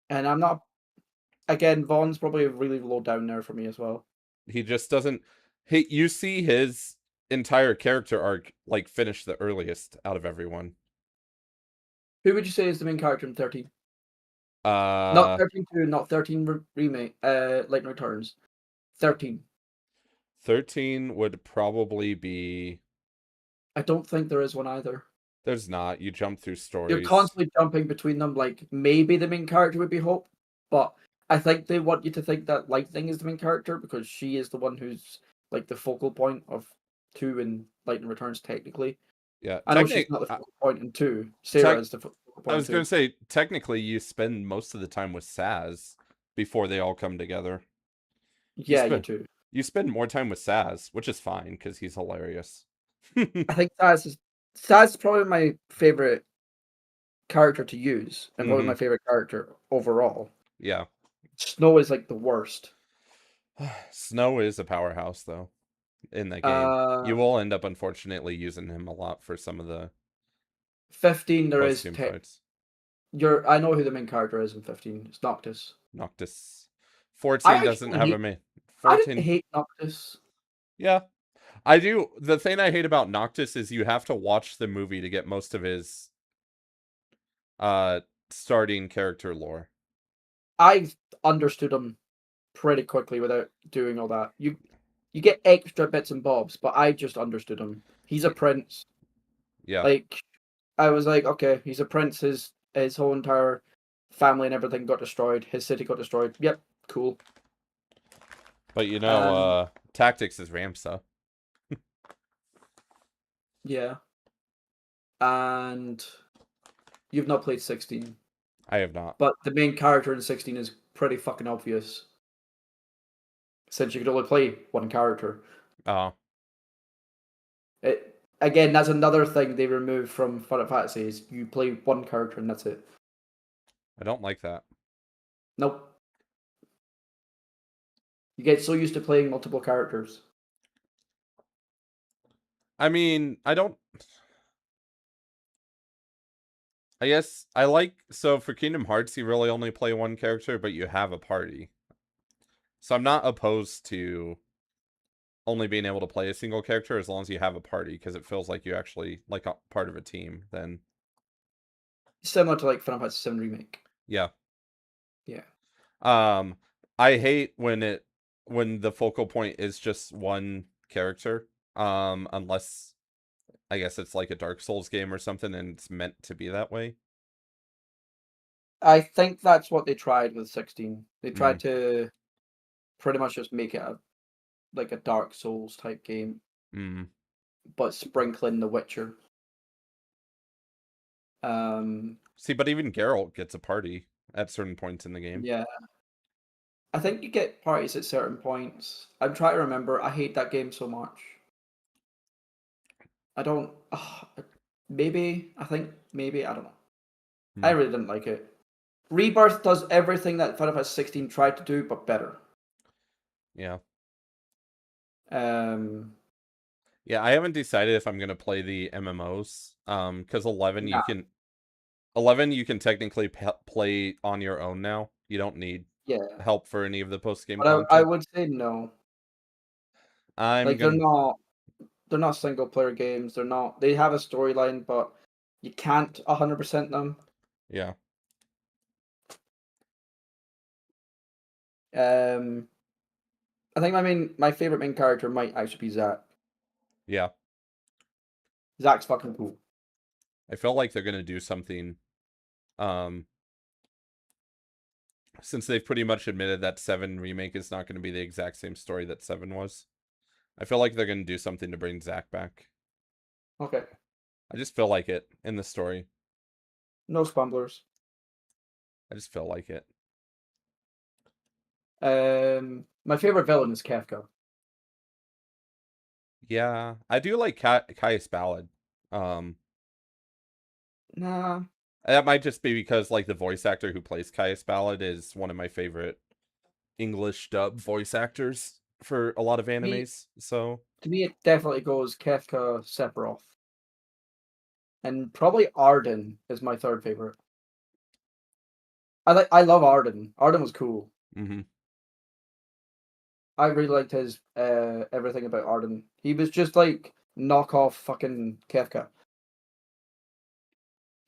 And I'm not. Again, Vaughn's probably really low down there for me as well. He just doesn't. You see his entire character arc like finish the earliest out of everyone. Who would you say is the main character in 13? Not Uh, 13 2, not 13 remake. Lightning Returns. 13. 13 would probably be. I don't think there is one either. There's not. You jump through You're stories. constantly jumping between them. Like maybe the main character would be Hope, but I think they want you to think that Lightning is the main character because she is the one who's like the focal point of 2 and Lightning Returns. Technically, Yeah, I know she's not the focal point in 2. Sarah tech. is the focal I point was in gonna 2. say technically you spend most of the time with Saz before they all come together. You Yeah, you spend too. you spend more time with Saz, which is fine because he's hilarious. I think Saz is probably my favorite character to use and probably Hmm. my favorite character overall. Yeah. Snow is like the worst. Snow is a powerhouse though in that game. Uh, You will end up unfortunately using him a lot for some of the 15 there is post-game fights. I know who the main character is in 15. It's Noctis. Noctis. I 14 doesn't actually have a hate main. I didn't 14. hate Noctis. Yeah. I do. The thing I hate about Noctis is you have to watch the movie to get most of his uh starting character lore. I understood him pretty quickly without doing all that. You get extra bits and bobs, but I just understood him. He's a prince. Yeah. Like I was like, okay, he's a prince. His whole entire family and everything got destroyed. His city got destroyed. Yep, cool. But Um, Tactics is Ramsa. yeah. And you've not played 16, I have not. but the main character in 16 is pretty fucking obvious. Since you could only play one character. Oh, It again, that's another thing they removed from Final Fantasy is you play one character and that's it. I don't like that. Nope. You get so used to playing multiple characters. I mean, I don't I guess I like so for Kingdom Hearts you really only play one character, but you have a party. So I'm not opposed to only being able to play a single character as long as you have a party because it feels like you actually like a part of a team then. Similar to like Final Fantasy 7 Remake. Yeah. Yeah. I hate when the focal point is just one character. Unless I guess it's like a Dark Souls game or something and it's meant to be that way. I think that's what they tried with 16. They Mm, tried to pretty much just make it like a Dark Souls type game, mm. but sprinkle in The Witcher. Um, See, but even Geralt gets a party at certain points in the game. yeah, I think you get parties at certain points. I'm trying to remember. I hate that game so much. I don't. Maybe I think maybe I don't know. I Hmm. really didn't like it. Rebirth does everything that Final Fantasy 16 tried to do, but better. Yeah. Um, Yeah, I haven't decided if I'm gonna play the MMOs. Because 11 you can technically play on your own now. You don't need yeah, help for any of the post game but I content. would say no. I'm Like gonna they're not single player games. They're not. They have a storyline, but you can't 100% them. yeah, Um, I think my favorite main character might actually be Zack. yeah. Zack's fucking cool. I feel like they're gonna do something. Um, since they've pretty much admitted that 7 remake is not gonna be the exact same story that 7 was. I feel like they're gonna do something to bring Zack back. Okay, I just feel like it in the story. no spumblers. I just feel like it. My favorite villain is Kefka. Yeah, I do like Caius Ballad. Um, Nah, that might just be because like the voice actor who plays Caius Ballad is one of my favorite English dub voice actors for a lot of me animes. So to me it definitely goes Kefka, Sephiroth, and probably Arden is my third favorite. I love Arden. Arden was cool. mhm. I really liked his everything about Arden. He was just like knockoff fucking Kefka.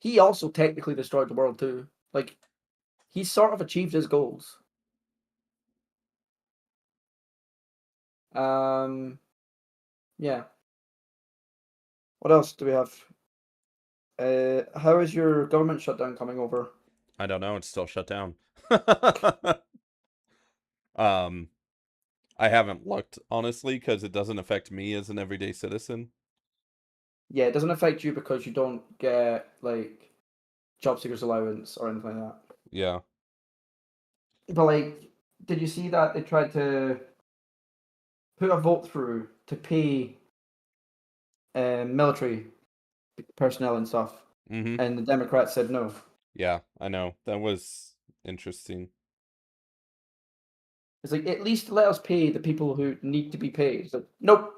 He also technically destroyed the world too. Like he sort of achieved his goals. Um, yeah. What else do we have? How is your government shutdown coming over? I don't know, it's still shut down. um I haven't looked honestly because it doesn't affect me as an everyday citizen. Yeah, it doesn't affect you because you don't get like job seekers allowance or anything like that. Yeah. But like, did you see that they tried to put a vote through to pay military personnel and stuff, Mhm. and the Democrats said no. Yeah, I know. That was interesting. It's like at least let us pay the people who need to be paid. It's like nope.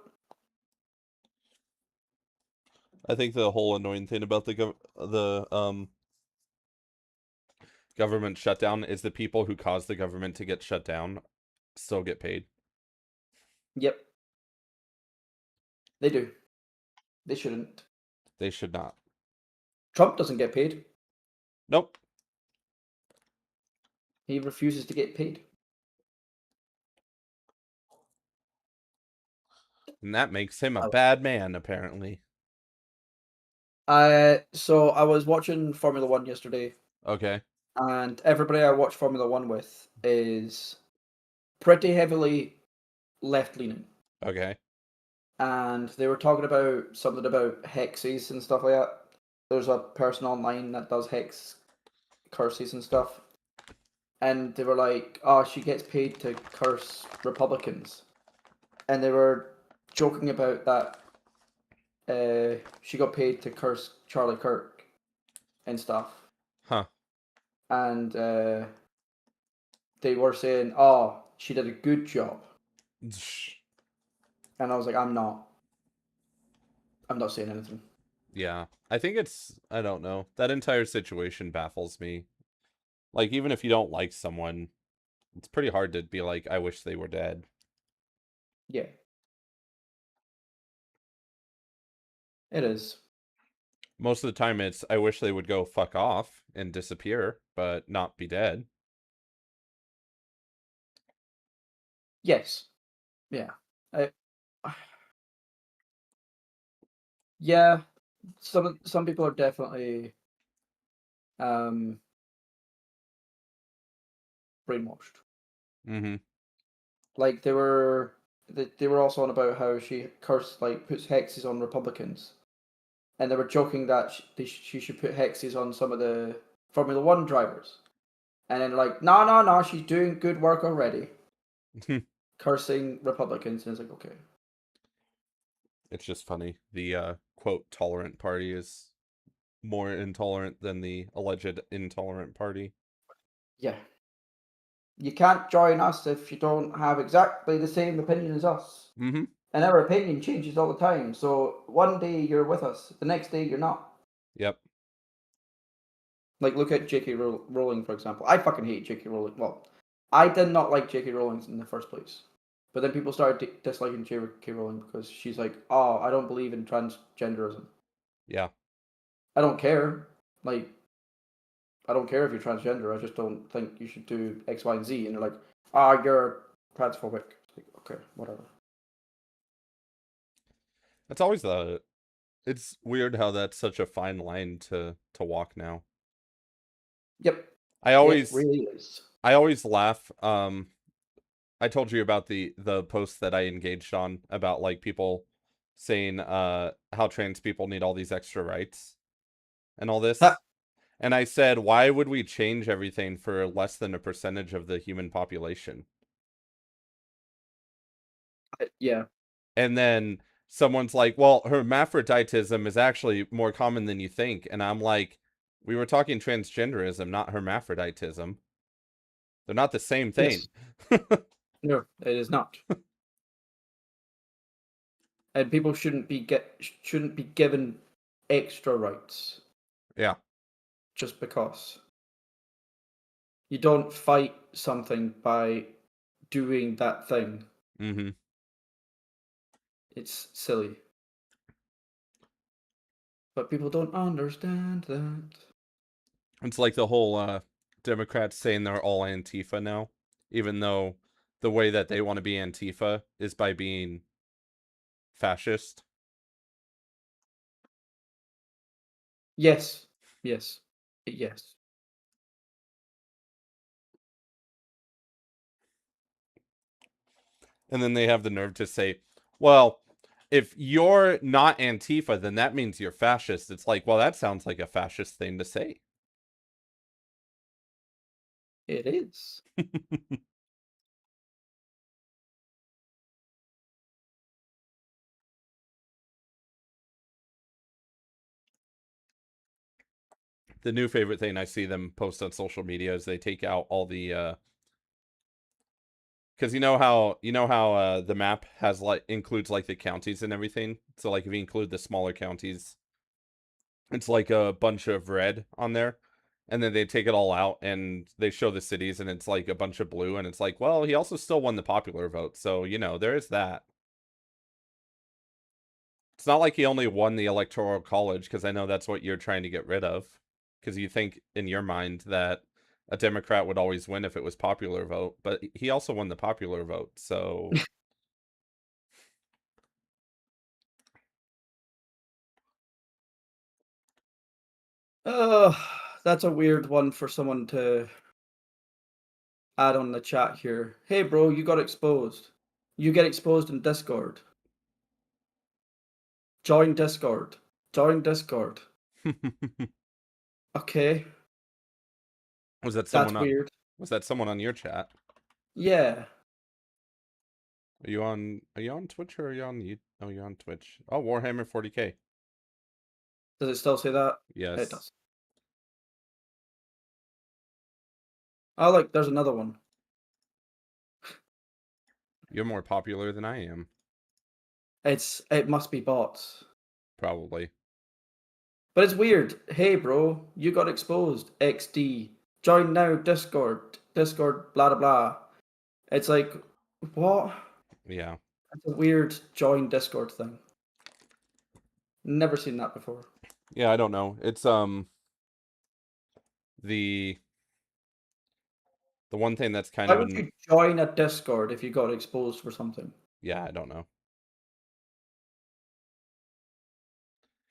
I think the whole annoying thing about the government shutdown is the people who caused the government to get shut down still get paid. Yep, they do. They shouldn't. They should not. Trump doesn't get paid. Nope. He refuses to get paid. And that makes him a Oh. bad man, apparently. So I was watching Formula One yesterday, Okay. and everybody I watch Formula One with is pretty heavily left leaning. Okay. And they were talking about something about hexes and stuff like that. There's a person online that does hex curses and stuff. And they were like, "Oh, she gets paid to curse Republicans," and they were joking about that. She got paid to curse Charlie Kirk and stuff, Huh. and they were saying, "Oh, she did a good job," and I was like, I'm not saying anything." Yeah. I think it's, I don't know. That entire situation baffles me. Like, even if you don't like someone, it's pretty hard to be like, I wish they were dead. Yeah, it is. Most of the time, it's, I wish they would go fuck off and disappear, but not be dead. Yes, yeah. I, Yeah, some people are definitely um brainwashed. Mm-hmm. Like they were also on about how she puts hexes on Republicans, and they were joking that she should put hexes on some of the Formula One drivers, and then like no no no, she's doing good work already, cursing Republicans, and it's like okay, It's just funny. The quote tolerant party is more intolerant than the alleged intolerant party. yeah, you can't join us if you don't have exactly the same opinion as us. Mm-hmm. And our opinion changes all the time. So one day you're with us, the next day you're not. Yep. Like look at J.K. Rowling for example. I fucking hate J.K. Rowling. Well, I did not like J.K. Rowling in the first place, but then people started disliking J.K. Rowling because she's like, oh, I don't believe in transgenderism. Yeah. I don't care. Like, I don't care if you're transgender. I just don't think you should do X, Y, and Z. And they're like, ah, oh, you're transphobic. It's like, okay, whatever. That's always the it's weird how that's such a fine line to walk now. Yep, I it always really is. I always laugh. I told you about the post that I engaged on about like people saying how trans people need all these extra rights and all Ha, this. And I said, why would we change everything for less than a percentage of the human population? yeah, And then someone's like, well, hermaphroditism is actually more common than you think. And I'm like, we were talking transgenderism, not hermaphroditism. They're not the same thing. yes. No, it is not. And people shouldn't be given extra rights Yeah. just because. You don't fight something by doing that thing. Mm-hmm. It's silly. But people don't understand that. It's like the whole Democrats saying they're all Antifa now, even though the way that they want to be Antifa is by being fascist. Yes. Yes. Yes. And then they have the nerve to say, well, if you're not Antifa, then that means you're fascist. It's like, well, that sounds like a fascist thing to say. It is. The new favorite thing I see them post on social media is they take out all the because you know how the map has like includes like the counties and everything. So like if you include the smaller counties, it's like a bunch of red on there. And then they take it all out and they show the cities and it's like a bunch of blue and it's like, well, he also still won the popular vote. So, there is that. It's not like he only won the electoral college because I know that's what you're trying to get rid of. Because you think in your mind that a Democrat would always win if it was popular vote, but he also won the popular vote. So, Oh, that's a weird one for someone to add on the chat here. Hey, bro, you got exposed. You get exposed in Discord. Join Discord. Join Discord. Okay, was that someone that's on weird. was that someone on your chat? Yeah. Are you on Twitch or are you on oh, you're on Twitch. Oh, Warhammer 40K. Does it still say that? It Yes. does. Oh, look, there's another one. You're more popular than I am, It must be bots. probably. But it's weird. Hey, bro, you got exposed. XD. Join now. Discord. Discord. Blah blah blah. It's like, what? Yeah. That's a weird join Discord thing. Never seen that before. Yeah, I don't know. It's the the one thing that's kind Why of would you join a Discord if you got exposed for something? yeah, I don't know.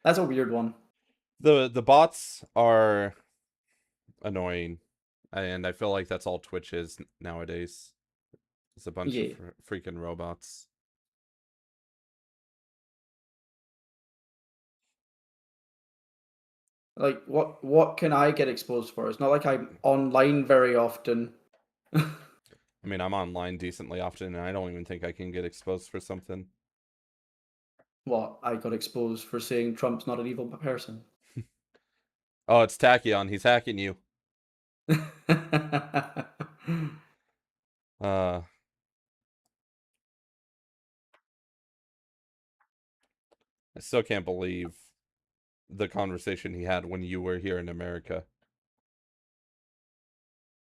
That's a weird one. The bots are annoying, and I feel like that's all Twitch is nowadays. It's a bunch of Yeah. freaking robots. Like what can I get exposed for? It's not like I'm online very often. I mean, I'm online decently often, and I don't even think I can get exposed for something. What, I got exposed for saying Trump's not an evil person. Oh, it's Tachyon. He's hacking you. Uh, I still can't believe the conversation he had when you were here in America.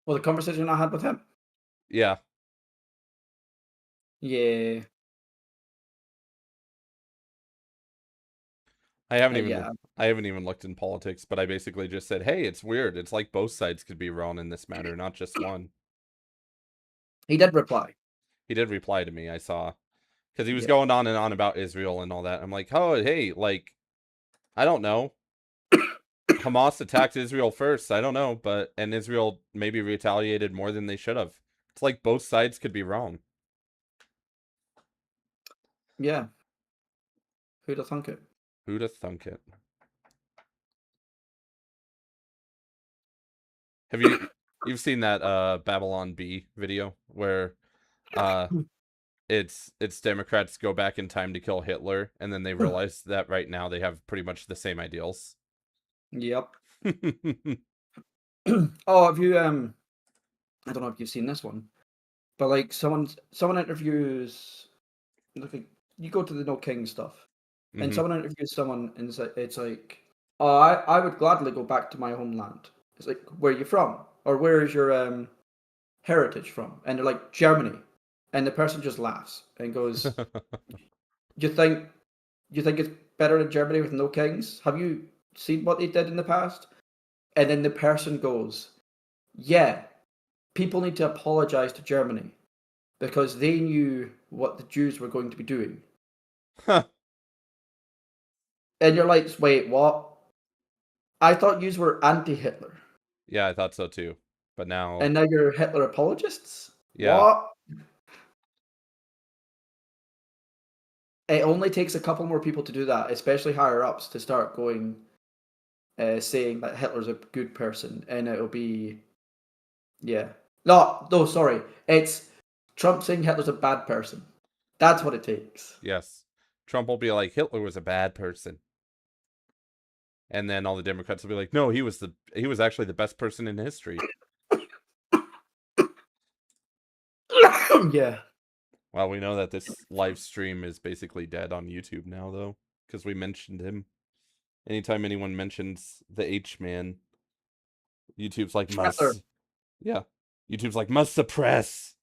Well, the conversation I had with him. Yeah, Yeah. I haven't even Yeah. I haven't even looked in politics, but I basically just said, "Hey, it's weird. It's like both sides could be wrong in this matter, not just one." He did reply. He did reply to me. I saw because he was Yeah. going on and on about Israel and all that. I'm like, "Oh, hey, like I don't know. Hamas attacked Israel first. I don't know, but and Israel maybe retaliated more than they should have. It's like both sides could be wrong. Yeah. Who'd have thunk it? Who'd have thunk it? Have you've seen that Babylon B video where uh it's Democrats go back in time to kill Hitler and then they realize that right now they have pretty much the same ideals. Yep. Oh, have you I don't know if you've seen this one, but like someone interviews like you go to the No King stuff, and hmm someone interviews someone and it's like, oh, I would gladly go back to my homeland. It's like, where are you from? Or where is your heritage from? And they're like, Germany. And the person just laughs and goes, You think you think it's better in Germany with no kings? Have you seen what they did in the past? And then the person goes, Yeah, people need to apologize to Germany because they knew what the Jews were going to be doing. And you're like, wait, what? I thought yous were anti-Hitler, Yeah, I thought so too. But now, and now you're Hitler apologists. yeah, What? It only takes a couple more people to do that, especially higher ups, to start going saying that Hitler's a good person, and it'll be yeah. No, no, sorry, it's Trump saying Hitler's a bad person. That's what it takes. yes. Trump will be like Hitler was a bad person. And then all the Democrats will be like, "No, he was actually the best person in history." Yeah. Well, we know that this live stream is basically dead on YouTube now though, because we mentioned him. Anytime anyone mentions the H man, YouTube's like Hitler must. Yeah. YouTube's like must suppress.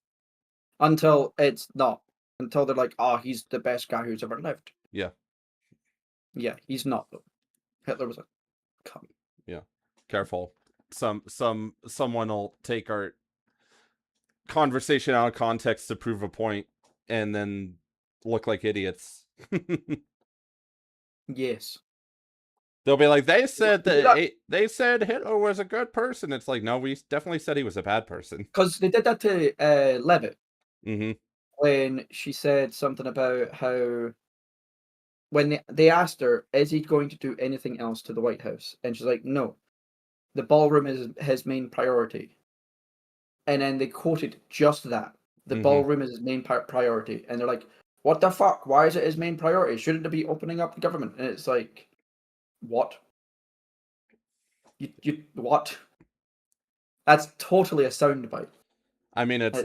until it's not. Until they're like, oh, he's the best guy who's ever lived. Yeah. Yeah, he's not though. Hitler was a cunt. Yeah. Careful. Someone will take our conversation out of context to prove a point and then look like idiots. Yes. They'll be like, Because they said Hitler was a good person. It's like, no, we definitely said he was a bad person. they did that to Levitt Mm-hmm. when she said something about how when they asked her, is he going to do anything else to the White House? And she's like, no, the ballroom is his main priority. And then they quoted just that. The Mm-hmm. ballroom is his main priority. And they're like, what the fuck? Why is it his main priority? Shouldn't it be opening up the government? And it's like, what? You what? That's totally a soundbite. I mean, It's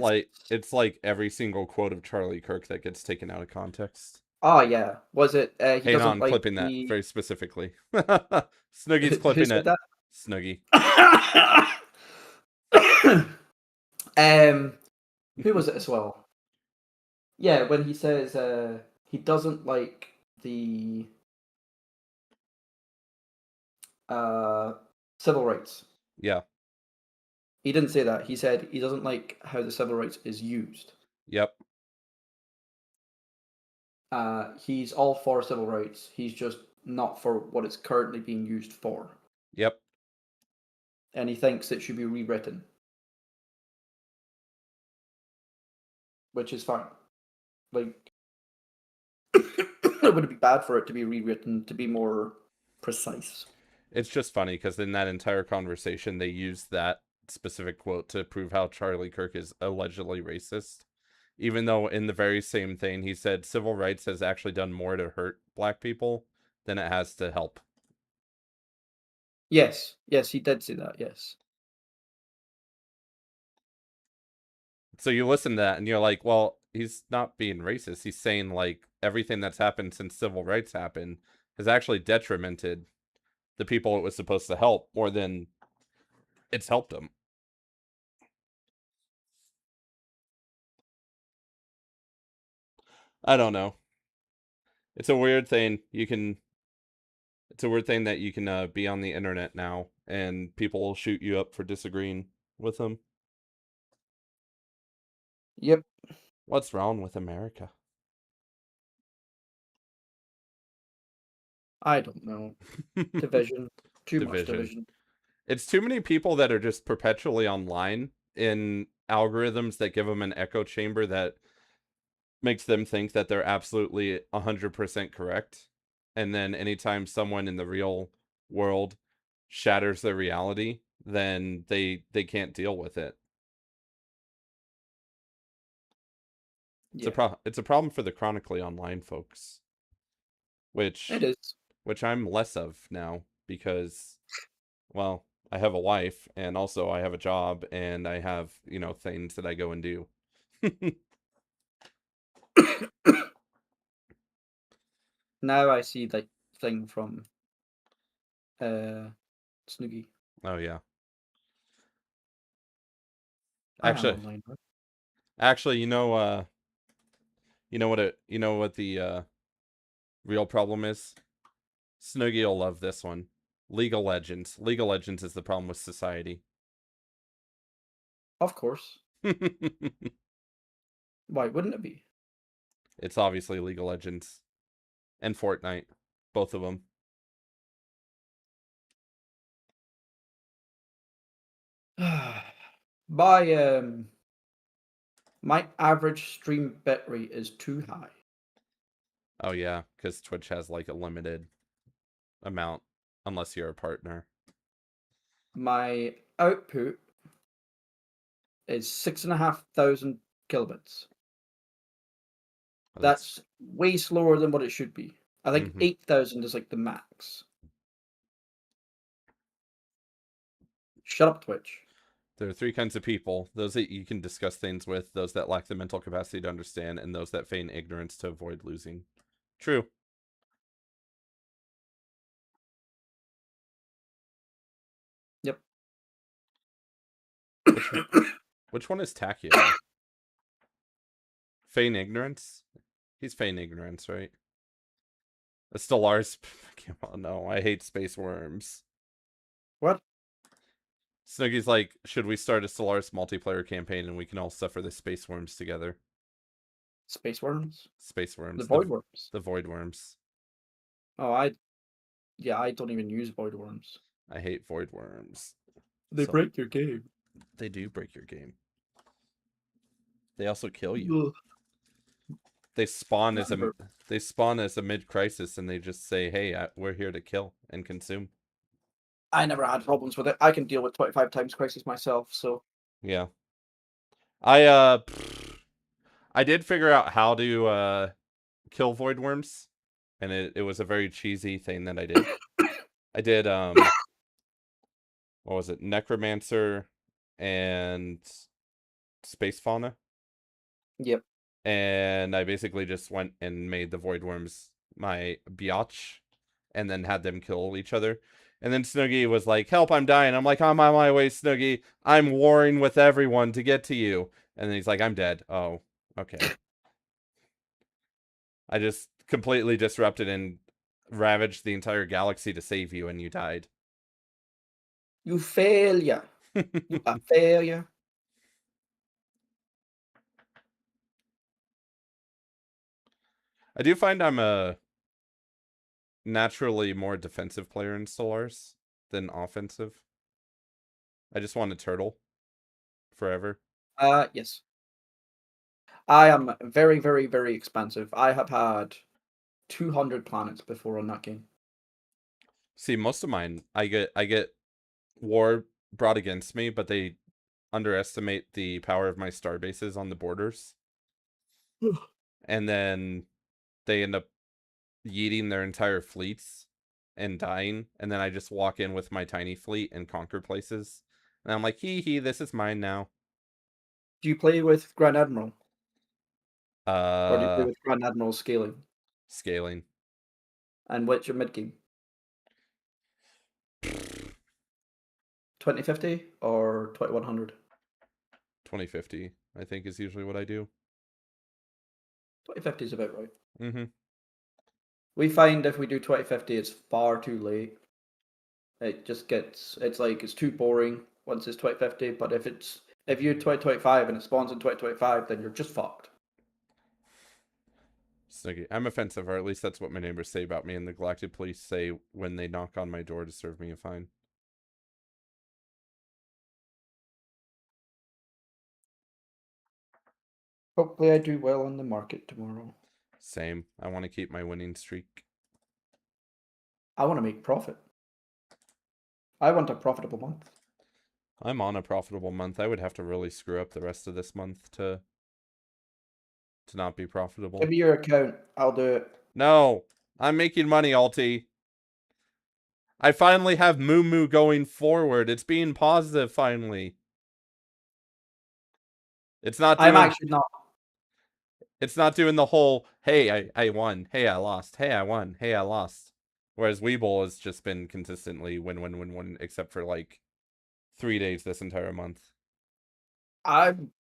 it's like every single quote of Charlie Kirk that gets taken out of context. oh yeah. Was it he Hang doesn't on, like clipping that the very specifically. Snoogie's who clipping said it. that? Snoogie. um who was it as well? Yeah, when he says he doesn't like the uh civil rights. Yeah. He didn't say that. He said he doesn't like how the civil rights is used. Yep. He's all for civil rights. He's just not for what it's currently being used for. Yep. And he thinks it should be rewritten, which is fine. Like, it would be bad for it to be rewritten to be more precise. It's just funny because in that entire conversation, they used that specific quote to prove how Charlie Kirk is allegedly racist. Even though in the very same thing, he said civil rights has actually done more to hurt black people than it has to help. Yes, yes, he did say that. Yes. So you listen to that and you're like, well, he's not being racist. He's saying like everything that's happened since civil rights happened has actually detrimented the people it was supposed to help more than it's helped them. I don't know. It's a weird thing. It's a weird thing that you can be on the internet now and people will shoot you up for disagreeing with them. Yep. What's wrong with America? I don't know. Division. Too much Division. division. It's too many people that are just perpetually online in algorithms that give them an echo chamber that makes them think that they're absolutely 100% correct. And then anytime someone in the real world shatters their reality, then they can't deal with it. Yeah, It's a problem for the chronically online folks, it which is. I'm less of now because, well, I have a wife and also I have a job and I have, things that I go and do. Now I see the thing from Snoogie. Oh yeah. I am Actually, online, right? actually, you know what the real problem is? Snoogie will love this one. League of Legends. League of Legends is the problem with society. Of course. Why wouldn't it be? It's obviously League of Legends and Fortnite, both of them. My my average stream bitrate is too high. Oh yeah, because Twitch has like a limited amount, unless you're a partner. My output is 6,500 kilobits. Oh, that's That's way slower than what it should be. I think mm-hmm. 8,000 is like the max. Shut up, Twitch. There are three kinds of people: those that you can discuss things with, those that lack the mental capacity to understand, and those that feign ignorance to avoid losing. True. Yep. Which which one is Tachyon? Feign ignorance? He's feign ignorance, right? The Stellaris. Come on, no, I hate space worms. What? Snooky's like, should we start a Stellaris multiplayer campaign and we can all suffer the space worms together? Space worms? Space The worms, void worms. the void worms. Oh, I don't even use void worms. I hate void worms. They So break your game. they do break your game. They also kill you. Ugh. They spawn That as a never- mid crisis and they just say, "Hey, we're here to kill and consume." I never had problems with it. I can deal with 25 times crisis myself, so Yeah. I I did figure out how to kill void worms, and it was a very cheesy thing that I did. I did what was it? Necromancer and space fauna. yep. And I basically just went and made the void worms my biatch and then had them kill each other. And then Snoogie was like, "Help, I'm dying." I'm like, "I'm on my way, Snoogie. I'm warring with everyone to get to you." And then he's like, "I'm dead." Oh, okay. I just completely disrupted and ravaged the entire galaxy to save you, and you died. You failure. You a failure. I do find naturally more defensive player in Solars than offensive. I just want a turtle forever. Yes. I am very, very, very expensive. I have had 200 planets before on that game. See, most of mine, I get war brought against me, but they underestimate the power of my star bases on the borders, and then they end up yeeting their entire fleets and dying, and then I just walk in with my tiny fleet and conquer places. And I'm like, hee hee, this is mine now. Do you play with Grand Admiral? Or do you play Uh with Grand Admiral scaling? Scaling. And which are mid game? 2050 or 2100? 2050, I think, is usually what I do. 2050 is about right. Mm-hmm. We find if we do 2050, it's far too late. It just gets, it's too boring once it's 2050. But if you 2025 and it spawns in 2025, then you're just fucked. Snooky. I'm offensive, or at least that's what my neighbors say about me, and the Galactic Police say when they knock on my door to serve me a fine. Hopefully, I do well on the market tomorrow. Same. I want to keep my winning streak. I want to make profit. I want a profitable month. I'm on a profitable month. I would have to really screw up the rest of this month to not be profitable. Give me your account. I'll do it. No, I'm making money, Alti. I finally have Moo Moo going forward. It's being positive finally. It's not I'm doing actually not. it's not doing the whole hey I won, hey I lost, hey I won, hey I lost. Whereas Weeble has just been consistently win except for like 3 days this entire month. I'm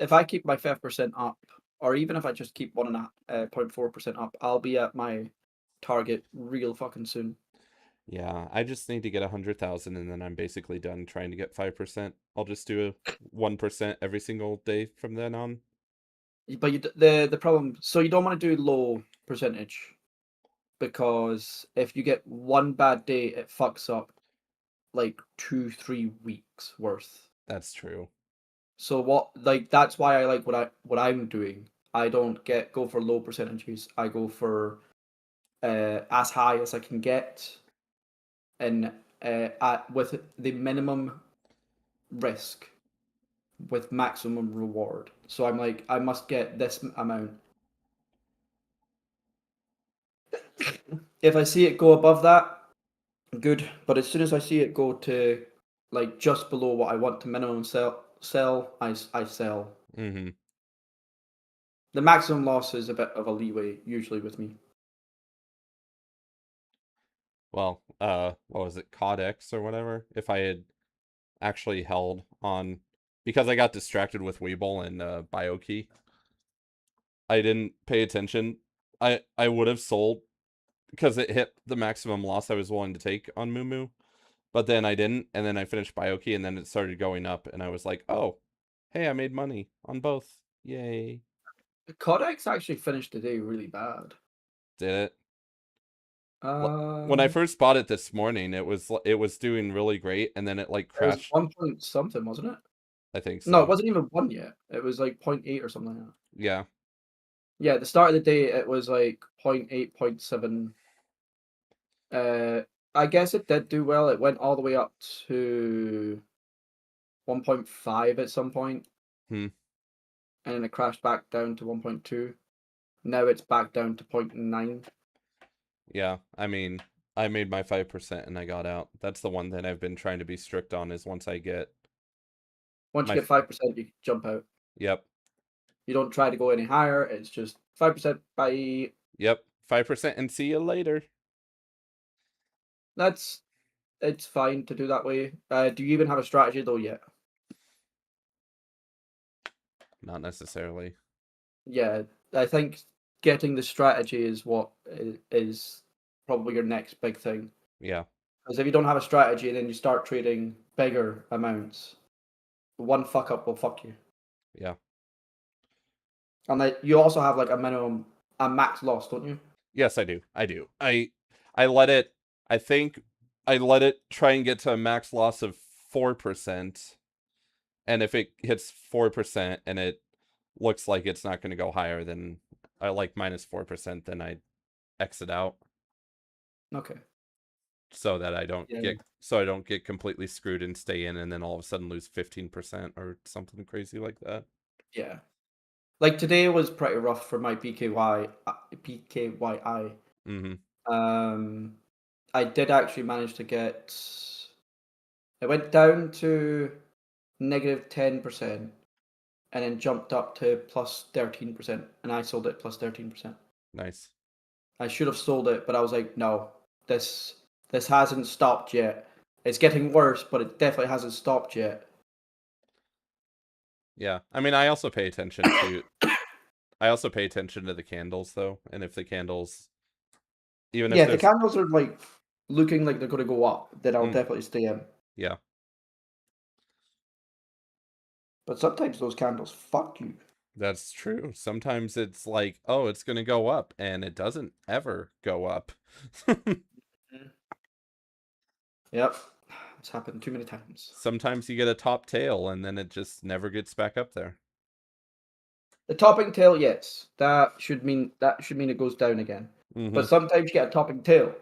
if I keep my 5% up, or even if I just keep 1.4% up, I'll be at my target real fucking soon. Yeah, I just need to get 100,000 and then I'm basically done trying to get 5%. I'll just do a 1% every single day from then on. But the problem, so you don't want to do low percentage because if you get one bad day, it fucks up like 2-3 weeks worth. That's true. So that's why I like what I'm doing. I don't go for low percentages. I go for as high as I can get and with the minimum risk with maximum reward. So I'm like, I must get this amount. If I see it go above that, good. But as soon as I see it go to like just below what I want to minimum sell, I sell. Mm-hmm. The maximum loss is a bit of a leeway usually with me. Well, what was it, Codex or whatever? If I had actually held on, because I got distracted with Weeble and BioKey, I didn't pay attention. I would have sold because it hit the maximum loss I was willing to take on Moo Moo, but then I didn't, and then I finished BioKey, and then it started going up, and I was like, oh, hey, I made money on both. Yay. Codex actually finished the day really bad. Did it. When I Um, first bought it this morning, it was doing really great, and then it like it was crashed. 1 point something, wasn't it? I think No, it so. wasn't even 1 yet. It was like 0.8 or something like that. Yeah. Yeah, at the start of the day, it was like 0.8, 0.7. Uh, I guess it did do well. It went all the way up to 1.5 at some point, Hmm. and then it crashed back down to 1.2. Now it's back down to 0.9. Yeah. I mean, I made my 5% and I got out. That's the one thing I've been trying to be strict on is once I get Once you my get 5%, you jump out. yep. You don't try to go any higher. It's just 5%. Bye. Yep. 5% and see you later. That's it's fine to do that way. Do you even have a strategy though yet? Not necessarily. Yeah, I think getting the strategy is what is probably your next big thing. Yeah. Because if you don't have a strategy and then you start trading bigger amounts, one fuck up will fuck you. Yeah. And you also have like a max loss, don't you? Yes, I do. I do. I I let it. I think I let it try and get to a max loss of 4%, and if it hits 4% and it looks like it's not going to go higher than I like -4%, then I exit out Okay. so that I don't Yeah. get completely screwed and stay in and then all of a sudden lose 15% or something crazy like that. Yeah. Like today was pretty rough for my PKYI. Mhm. Um, I did actually manage to get. It went down to -10% and then jumped up to +13%, and I sold it +13%. Nice. I should have sold it, but I was like, no, this this hasn't stopped yet. It's getting worse, but it definitely hasn't stopped yet. Yeah. I mean, I also pay attention to the candles though, and if the candles even Yeah, if if the there's candles are like looking like they're going to go up, then I'll mm, definitely stay in. yeah, But sometimes those candles fuck you. that's true. Sometimes it's like, oh, it's going to go up and it doesn't ever go up. Mm. Yep, it's happened too many times. Sometimes you get a top tail and then it just never gets back up there. The topping tail, yes, that should mean it goes down again. But Mhm. sometimes you get a topping tail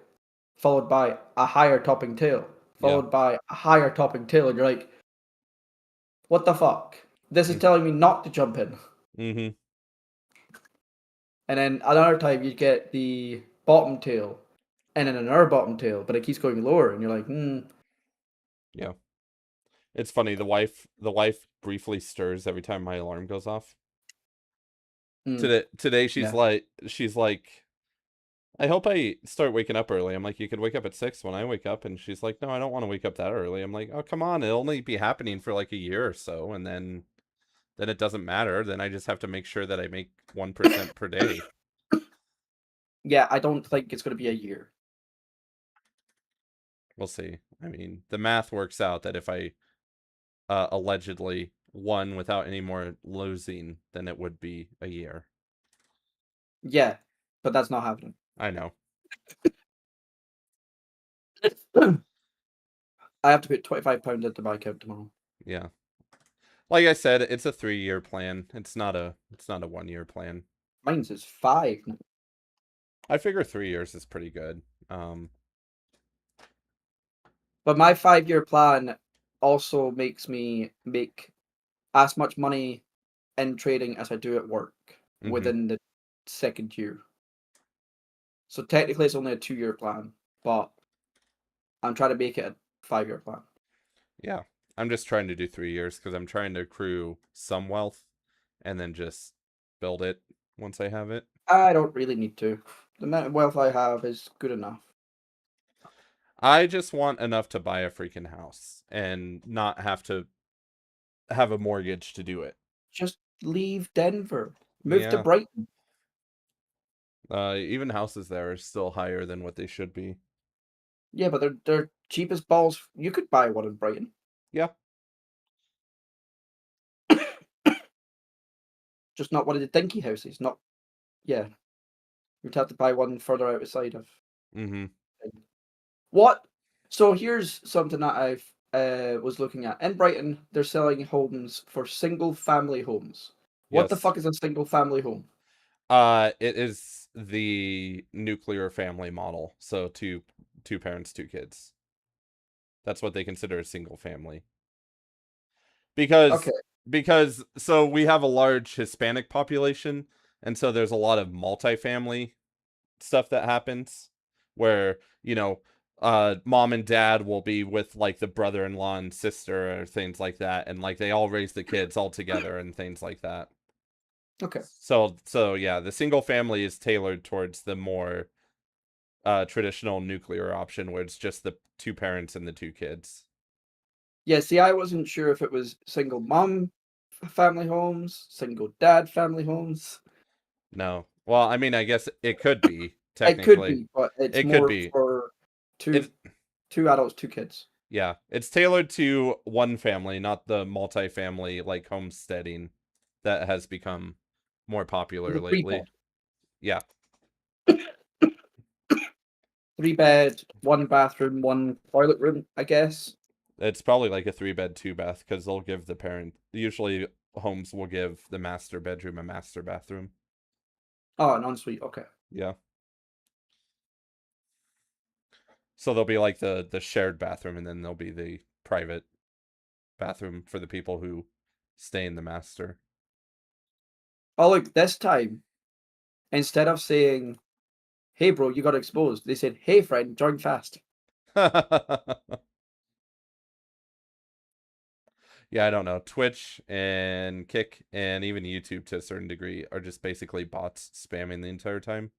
followed by a higher topping tail, Yeah. followed by a higher topping tail, and you're like, what the fuck? This is Mm. telling me not to jump in. Mhm. And then another time you get the bottom tail, and then another bottom tail, but it keeps going lower, and you're like, hmm, Yeah. It's funny the wife briefly stirs every time my alarm goes off. hmm, Today yeah. she's like I hope I start waking up early. I'm like, you could wake up at 6 when I wake up. And she's like, no, I don't want to wake up that early. I'm like, oh, come on. It'll only be happening for like a year or so. And then it doesn't matter. Then I just have to make sure that I make 1% per day. Yeah, I don't think it's going to be a year. We'll see. I mean, the math works out that if I allegedly won without any more losing, then it would be a year. Yeah, but that's not happening. I know. I have to put £25 into my account tomorrow. Yeah. Like I said, it's a 3-year plan. It's not a 1-year plan. Mine's is 5 now. I figure 3 years is pretty good. But my 5-year plan also makes me make as much money in trading as I do at work Mhm. within the second year. So technically, it's only a 2-year plan, but I'm trying to make it a 5-year plan. Yeah. I'm just trying to do 3 years because I'm trying to accrue some wealth and then just build it once I have it. I don't really need to. The amount of wealth I have is good enough. I just want enough to buy a freaking house and not have to have a mortgage to do it. Just leave Denver, move to Yeah. Brighton. Even houses there are still higher than what they should be. Yeah, but they're cheap as balls. You could buy one in Brighton, Yeah. just not one of the dinky houses. Not yeah. You'd have to buy one further outside of. Mm-hmm. What? So here's something that I've was looking at. In Brighton, they're selling homes for single family homes. What the Yes. fuck is a single family home? It is the nuclear family model. So two parents, two kids. That's what they consider a single family. Okay. Because so we have a large Hispanic population, and so there's a lot of multifamily stuff that happens where, mom and dad will be with like the brother-in-law and sister or things like that, and like they all raise the kids all together and things like that. Okay. So yeah, the single family is tailored towards the more traditional nuclear option where it's just the two parents and the two kids. Yeah, see, I wasn't sure if it was single mom family homes, single dad family homes. No. Well, I mean, I guess it could be It could technically. be, but it's It could more be. for two It's two adults, two kids. Yeah, it's tailored to one family, not the multifamily like homesteading that has become more popular The three lately. pod. Yeah. 3 bed, 1 bathroom, 1 toilet room, I guess. It's probably like a 3 bed, 2 bath because they'll give the parent. Usually, homes will give the master bedroom a master bathroom. Oh, an ensuite. Okay. Yeah. So there'll be like the shared bathroom, and then there'll be the private bathroom for the people who stay in the master. Oh, look, this time, instead of saying, hey, bro, you got exposed, they said, hey, friend, join fast. Yeah, I don't know. Twitch and Kick and even YouTube to a certain degree are just basically bots spamming the entire time.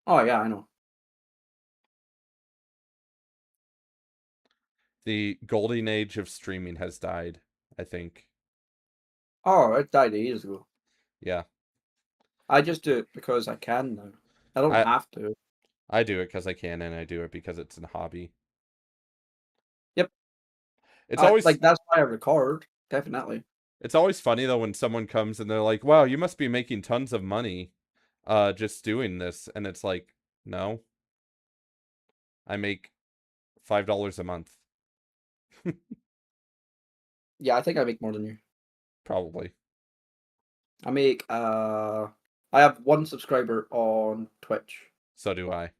Oh, yeah, I know. The golden age of streaming has died, I think. Oh, it died ages ago. Yeah. I just do it because I can now. I don't I have to. I do it because I can, and I do it because it's a hobby. Yep. It's always Like, that's why I record. Definitely. it's always funny though when someone comes and they're like, "Wow, you must be making tons of money just doing this." And it's like, "No, I make $5 a month." Yeah, I think I make more than you. Probably. I make, I have 1 subscriber on Twitch. So do I.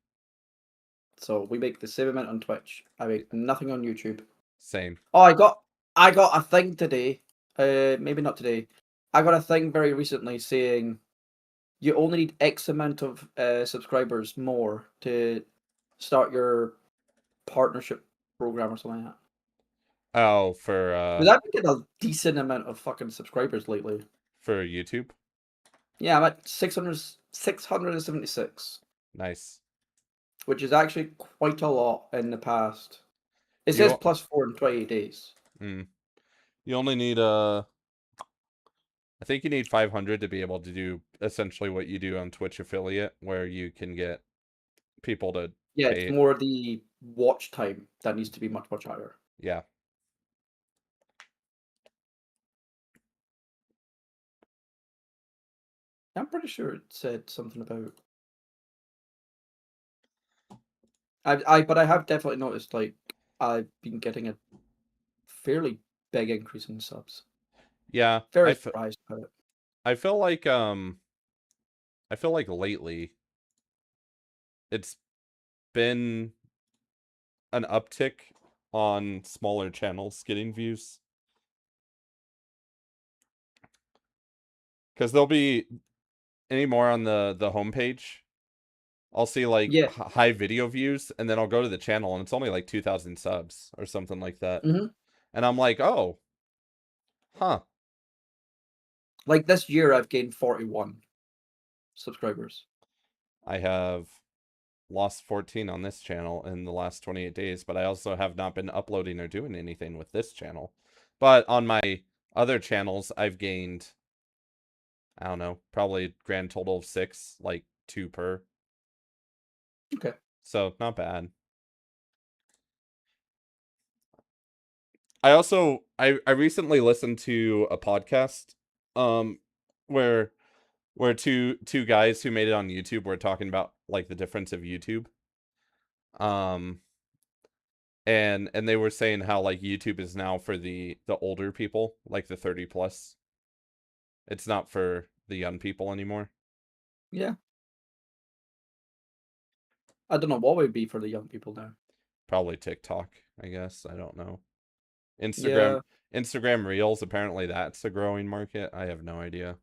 So we make the same amount on Twitch. I make nothing on YouTube. Same. Oh, I got a thing today. Maybe not today. I got a thing very recently saying you only need X amount of subscribers more to start your partnership program or something like that. Oh, Because I've been getting a decent amount of fucking subscribers lately. for YouTube. Yeah, I'm at 676, Nice. which is actually quite a lot in the past. It says You +4 in 28 days. mm, you only need I think you need 500 to be able to do essentially what you do on Twitch affiliate, where you can get people to Yeah, it's pay. more the watch time that needs to be much, much higher. Yeah. I'm pretty sure it said something about but I have definitely noticed, like, I've been getting a fairly big increase in subs. Yeah. Very surprised about it. I feel like lately it's been an uptick on smaller channels getting views because there'll be any more on the homepage. I'll see like Yeah. high video views, and then I'll go to the channel and it's only like 2,000 subs or something like that. Mhm. And I'm like, "Oh, huh. Like, this year, I've gained 41 subscribers. I have lost 14 on this channel in the last 28 days, but I also have not been uploading or doing anything with this channel. But on my other channels, I've gained, I don't know, probably grand total of 6, like 2 per. Okay. So not bad. I recently listened to a podcast um where two guys who made it on YouTube were talking about like the difference of YouTube. Um and they were saying how like YouTube is now for the older people, like the 30 plus. It's not for the young people anymore. Yeah. I don't know what would be for the young people now. Probably TikTok, I guess. I don't know. Instagram Yeah. Instagram Reels, apparently that's a growing market. I have no idea.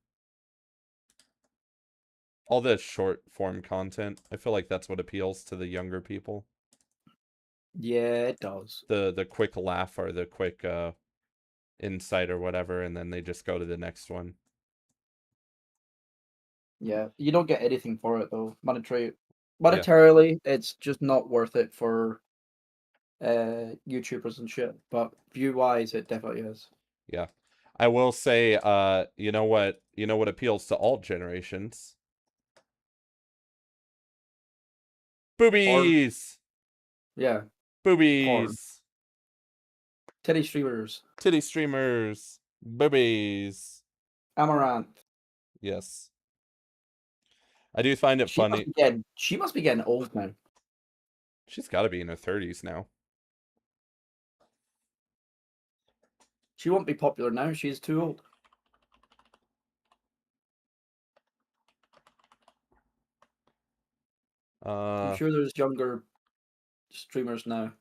All the short form content, I feel like that's what appeals to the younger people. Yeah, it does. The quick laugh or the quick insight or whatever, and then they just go to the next one. Yeah. You don't get anything for it, though, Yeah. monetarily, it's just not worth it for, YouTubers and shit, but view-wise, it definitely is. Yeah. I will say, you know what appeals to all generations? Porn. Boobies! Yeah. Porn. Boobies! Titty streamers. Titty streamers! Boobies! Amaranth. Yes. I do find it funny. She must be getting old now. She's got to be in her 30s now. She won't be popular now. She's too old. I'm Uh, sure there's younger streamers now.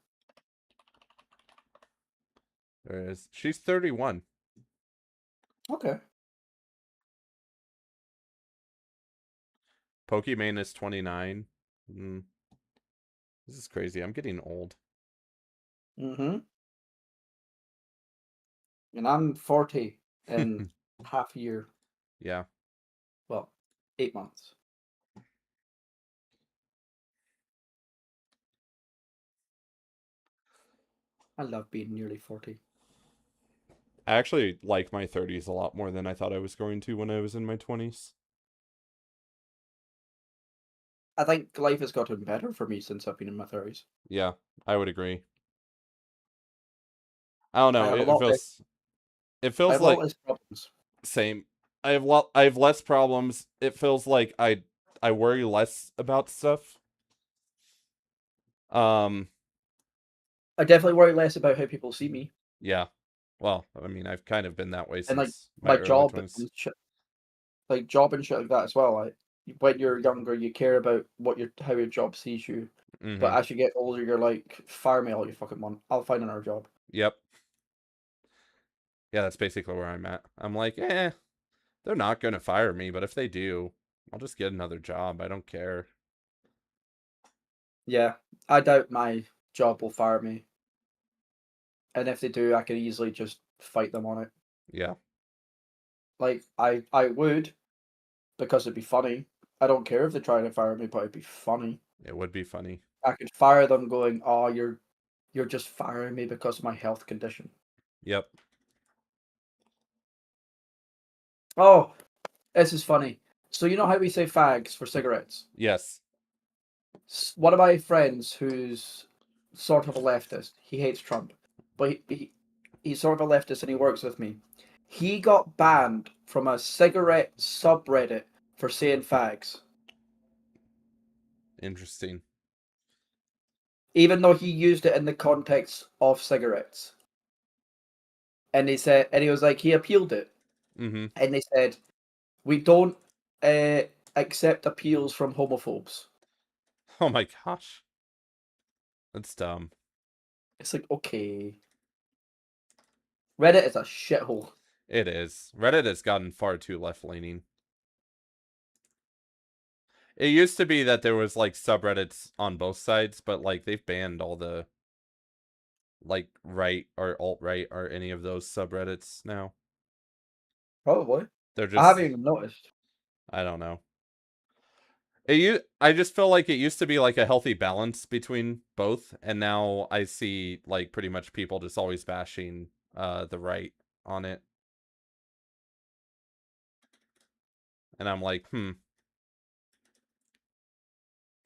there is. She's 31. Okay. Pokimane is 29. This is crazy. I'm getting old. Mm-hmm. And I'm 40 in half a year. Yeah. Well, 8 months. I love being nearly 40. I actually like my 30s a lot more than I thought I was going to when I was in my 20s. I think life has gotten better for me since I've been in my 30s. Yeah, I would agree. I don't I know. have a It lot less. feels it I feels have a lot like less problems. same. I have less problems. It feels like I worry less about stuff. Um, I definitely worry less about how people see me yeah. Well, I mean, I've kind of been that way and like since my my early job 20s. and shit, like job and shit like that as well. Like when you're younger, you care about what your how your job sees you, Mm-hmm. but as you get older, you're like, fire me all you fucking want. I'll find another job. Yep. Yeah, that's basically where I'm at. I'm like, they're not gonna fire me, but if they do, I'll just get another job. I don't care. Yeah, I doubt my job will fire me, and if they do, I can easily just fight them on it. Yeah, Like I would because it'd be funny. I don't care if they try to fire me, but it'd be funny. it would be funny. I could fire them going, "Oh, you're just firing me because of my health condition." Yep. Oh, this is funny. So you know how we say fags for cigarettes? Yes. One of my friends who's sort of a leftist, he hates Trump, but he's sort of a leftist and he works with me. He got banned from a cigarette subreddit for saying fags, Interesting. even though he used it in the context of cigarettes. And he was like, he appealed it, Mm-hmm. and they said, we don't uh, accept appeals from homophobes. Oh my gosh. That's dumb. It's like, okay. Reddit is a shithole. It is. Reddit has gotten far too left-leaning. It used to be that there was like subreddits on both sides, but like they've banned all the like right or alt-right or any of those subreddits now. Probably. They're I haven't just even noticed. I don't know. I just feel like it used to be like a healthy balance between both, and now I see like pretty much people just always bashing the right on it. And I'm like,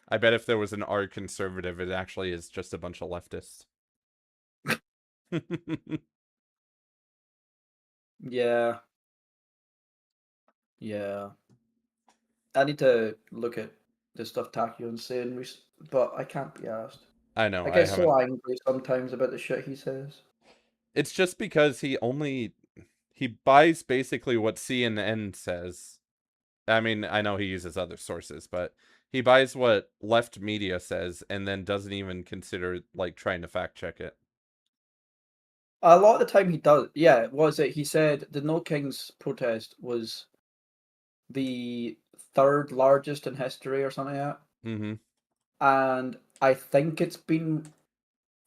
I bet if there was an R conservative, it actually is just a bunch of leftists. Yeah, yeah. I need to look at the stuff Takion's saying, but I can't be asked. I know, I I get haven't. so angry sometimes about the shit he says. It's just because he buys basically what CNN says. I mean, I know he uses other sources, but he buys what left media says and then doesn't even consider like trying to fact check it. A lot of the time he does. Yeah, was it? He said the No Kings protest was the third largest in history or something like that. Mm-hmm. And I think it's been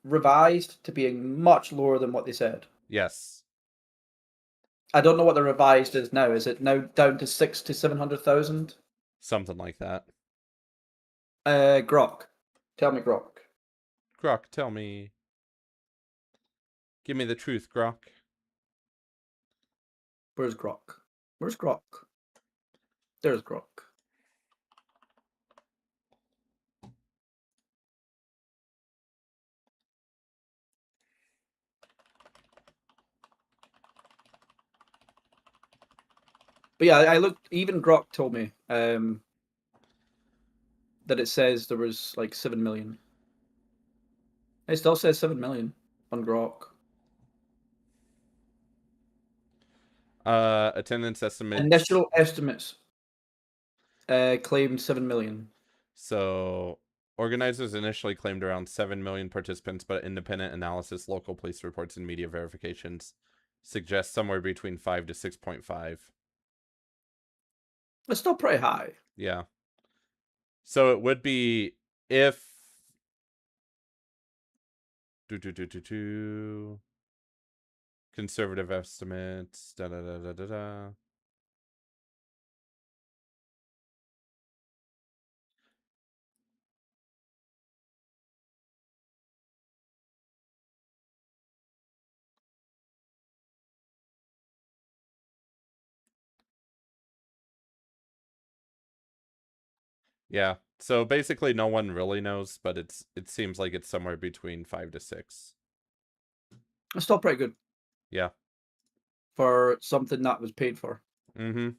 revised to being much lower than what they said. Yes. I don't know what the revised is now. Is it now down to 6 to 700,000? Something like that. Grok. Tell me Grok. Grok, tell me. Give me the truth, Grok. Where's Grok? Where's Grok? There's Grok. But yeah, I looked. Even Grok told me that it says there was like 7 million. It still says 7 million on Grok. Attendance estimates. Initial estimates claimed 7 million. So organizers initially claimed around 7 million participants, but independent analysis, local police reports, and media verifications suggest somewhere between 5 to 6.5. It's still pretty high. Yeah. So it would be if conservative estimates. Da da da da da da. Yeah. So basically, no one really knows, but it seems like it's somewhere between 5 to 6. It's still pretty good Yeah. for something that was paid for. Mm-hmm.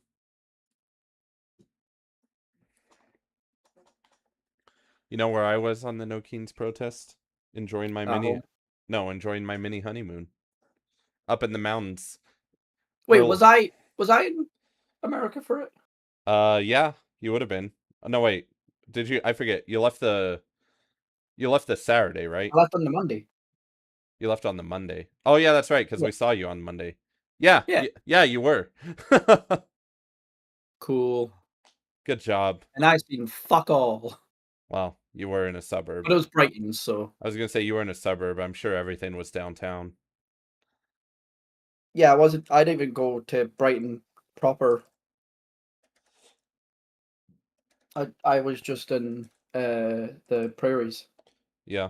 You know where I was on the No Kings protest? Enjoying my At mini home. No, enjoying my mini honeymoon. Up in the mountains. Wait, Earl was I in America for it? Yeah, you would have been. No wait. Did you I forget. You left the Saturday, right? I left on the Monday. You left on the Monday. Oh yeah, that's right, because Yeah. we saw you on Monday. Yeah, Yeah. yeah, you were. Cool. Good job. And I seen fuck all. Well, you were in a But suburb. it was Brighton, so I was gonna say you were in a suburb. I'm sure everything was downtown. yeah, I didn't even go to Brighton proper. I was just in the prairies. Yeah.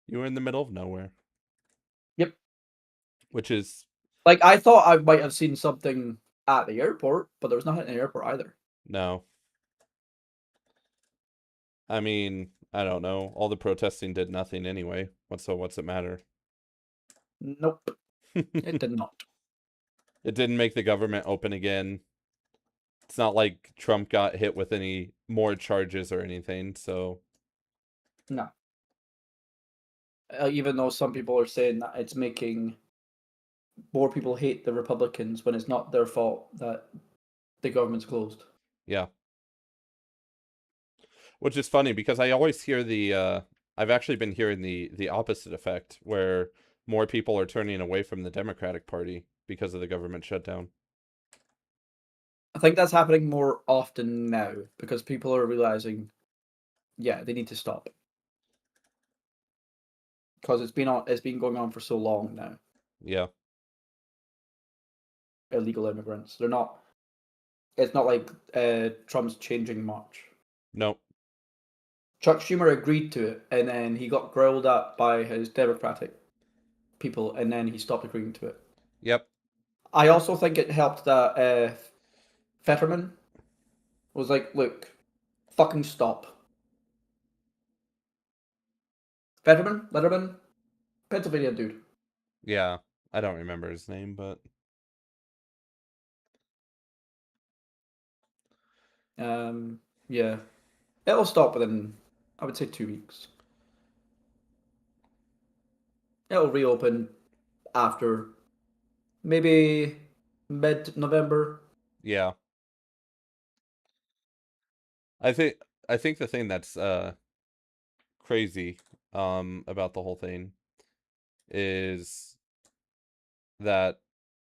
You were in the middle of nowhere. Yep. Which is Like I thought I might have seen something at the airport, but there was nothing at the airport either. no. I mean, I don't know. All the protesting did nothing anyway. What's it matter? Nope. It It did not. didn't make the government open again. It's not like Trump got hit with any more charges or anything, so No. Even though some people are saying that it's making more people hate the Republicans when it's not their fault that the government's closed. yeah. Which is funny because I always hear I've actually been hearing the opposite effect where more people are turning away from the Democratic Party because of the government shutdown. I think that's happening more often now because people are realizing, yeah, they need to stop because it's been going on for so long now. Yeah. Illegal immigrants, they're not. It's not like Trump's changing much. Nope. Chuck Schumer agreed to it, and then he got grilled at by his Democratic people, and then he stopped agreeing to it. Yep. I also think it helped that Fetterman was like, "Look, fucking stop." Letterman, Pennsylvania dude. Yeah. I don't remember his name, but Yeah, it'll stop within, I would say, 2 weeks. It'll reopen after maybe mid-November. yeah. I think I think the thing that's crazy about the whole thing is that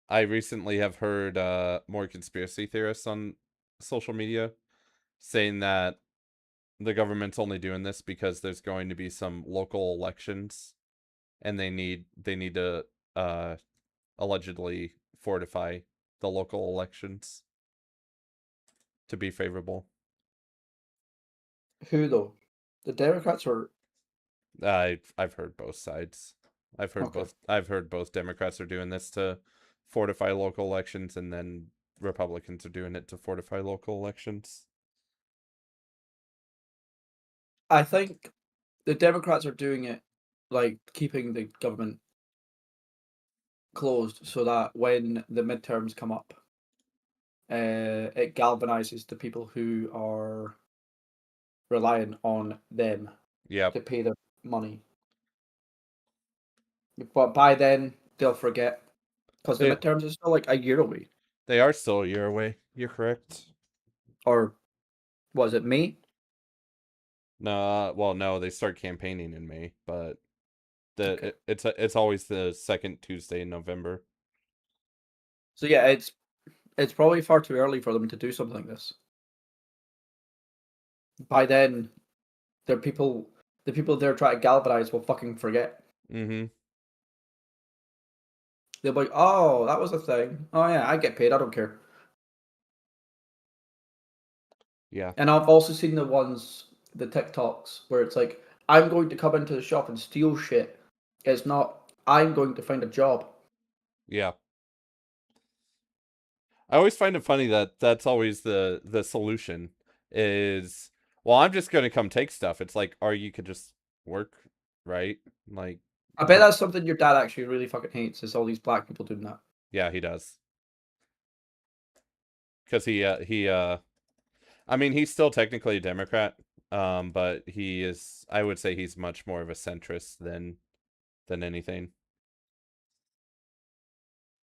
I recently have heard more conspiracy theorists on social media saying that the government's only doing this because there's going to be some local elections and they need to uh allegedly fortify the local elections to be favorable. Who though? The Democrats or I've heard both sides. okay? I've heard both Democrats are doing this to fortify local elections and then Republicans are doing it to fortify local elections. I think the Democrats are doing it like keeping the government closed so that when the midterms come up, it galvanizes the people who are relying on them Yep. to pay their money. But by then, they'll forget. Because the They midterms is still like a year away. they are still a year away. You're correct. Or was it May? No, well, no, they start campaigning in May, but Okay. it's always the second Tuesday in November. So yeah, it's probably far too early for them to do something like this. By then, the people they're trying to galvanize will fucking forget. Mm-hmm. They'll be like, "Oh, that was a thing. Oh yeah, I get paid. I don't care." Yeah. And I've also seen the TikToks where it's like, "I'm going to come into the shop and steal shit." It's not. I'm going to find a job. Yeah. I always find it funny that that's always the solution is, well, I'm just gonna come take stuff. It's like, or you could just work, right? Like, I bet but that's something your dad actually really fucking hates. Is all these black people doing that. yeah, he does. Because I mean, he's still technically a Democrat, but he is, I would say he's much more of a centrist than anything.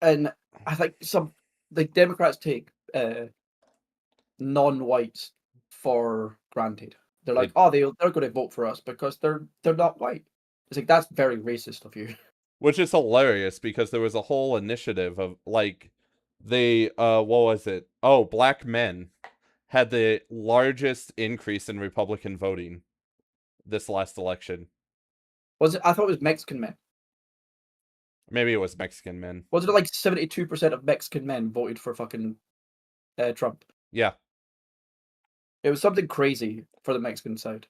And I think some like Democrats take non-whites for granted. They're like, They oh, they're going to vote for us because they're not white. It's like that's very racist of you. Which is hilarious because there was a whole initiative of like they what was it? Oh, black men had the largest increase in Republican voting this last election. Was it? I thought it was Mexican men. Maybe it was Mexican men. Was it like 72% of Mexican men voted for fucking Trump? Yeah, It was something crazy for the Mexican side,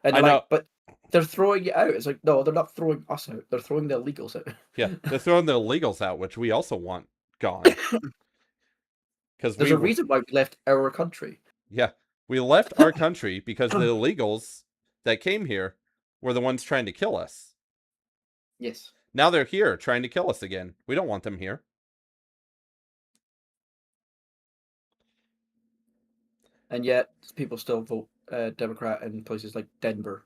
and I they're know. like, but they're throwing it out. It's like, no, they're not throwing us out. They're throwing the illegals out. Yeah, they're throwing the illegals out, which we also want gone because There's we a were. reason why we left our country. Yeah, we left our country because the illegals that came here were the ones trying to kill us. Yes. Now they're here trying to kill us again. We don't want them here. And yet people still vote Democrat in places like Denver.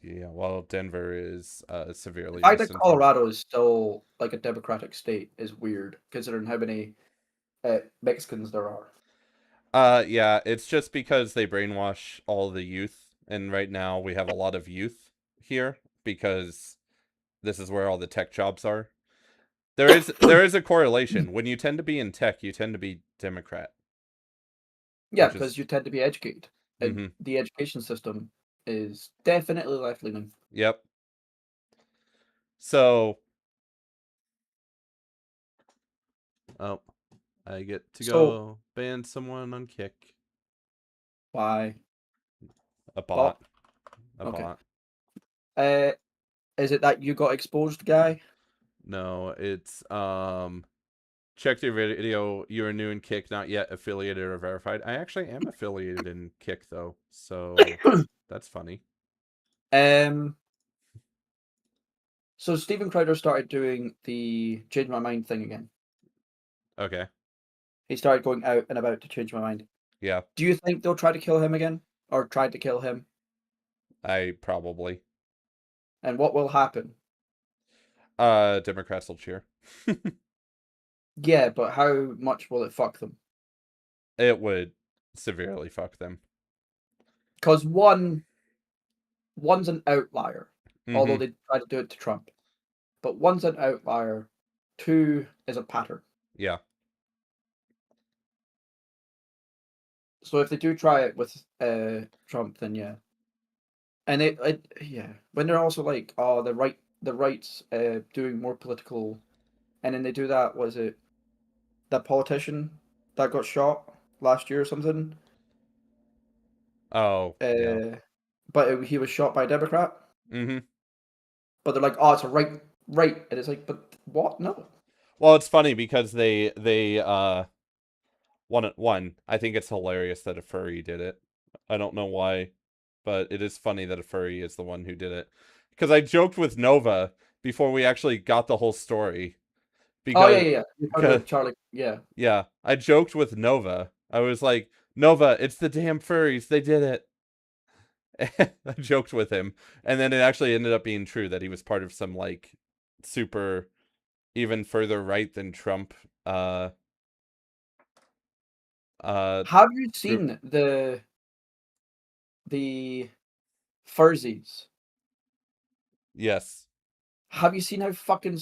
Yeah, well, Denver is The severely fact that misinformed. Colorado is still like a Democratic state is weird, considering how many Mexicans there are. Yeah, it's just because they brainwash all the youth, and right now we have a lot of youth here because this is where all the tech jobs are. There is a correlation. When you tend to be in tech, you tend to be Democrat, Yeah, which because is you tend to be educated, and mm-hmm. the education system is definitely left leaning. Yep. So, oh, I get to So go ban someone on Kick. why A bot. Bob? A Okay. bot. Uh, is it that you got exposed, guy? No, it's check your video. You are new in Kick, not yet affiliated or verified. I actually am affiliated in Kick though, so that's funny. um. So Steven Crowder started doing the change my mind thing again. Okay. He started going out and about to change my mind. Yeah, Do you think they'll try to kill him again, or tried to kill him? I probably. And what will happen? Democrats will cheer. Yeah, but how much will it fuck them? It would severely fuck them. Because one's an outlier, although Mm-hmm. they try to do it to Trump. But one's an outlier. Two is a pattern. Yeah. So if they do try it with Trump, then yeah. And it yeah, when they're also like, oh, the right's doing more political, and then they do that. Was it that politician that got shot last year or something? Oh, yeah. But he was shot by a Democrat. Mm-hmm. But they're like, oh, it's a right, and it's like, but what? No. Well, it's funny because they one, I think it's hilarious that a furry did it. I don't know why, but it is funny that a furry is the one who did it. Because I joked with Nova before we actually got the whole story. Oh yeah, Because, yeah, yeah. You're talking because about Charlie. Yeah. yeah, I joked with Nova. I was like, Nova, it's the damn furries. They did it. I joked with him, and then it actually ended up being true that he was part of some like super even further right than Trump uh uh Have you group. seen the Furzies? Yes. Have you seen how fucking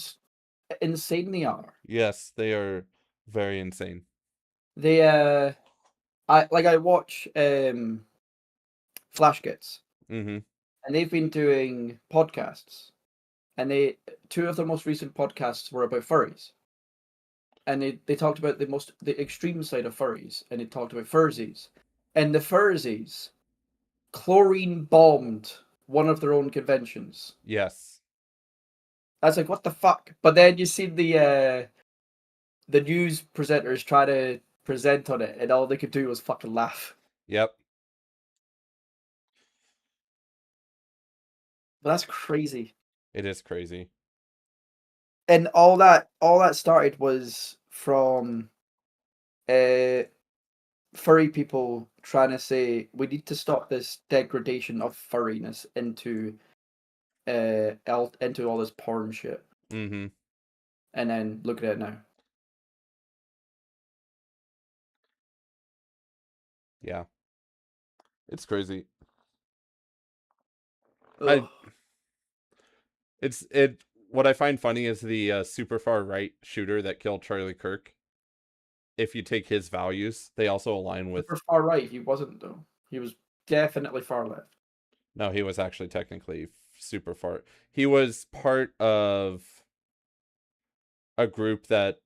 insane they are? Yes, they are very insane. They I watch Flash Gets, Mhm. and they've been doing podcasts, and they two of their most recent podcasts were about furries, and they talked about the extreme side of furries, and they talked about Furzies, and the Furzies chlorine bombed one of their own conventions. Yes. I was like, what the fuck? But then you see the news presenters try to present on it, and all they could do was fucking laugh. Yep. But that's crazy. It is crazy. And all that started was from uh furry people trying to say we need to stop this degradation of furriness into all this porn shit. Mhm. And then look at it now. Yeah. It's crazy. I Ugh. it's it what I find funny is the super far right shooter that killed Charlie Kirk. If you take his values, they also align with. Super far right he wasn't though. He was definitely far left. No, he was actually technically super far. He was part of a group that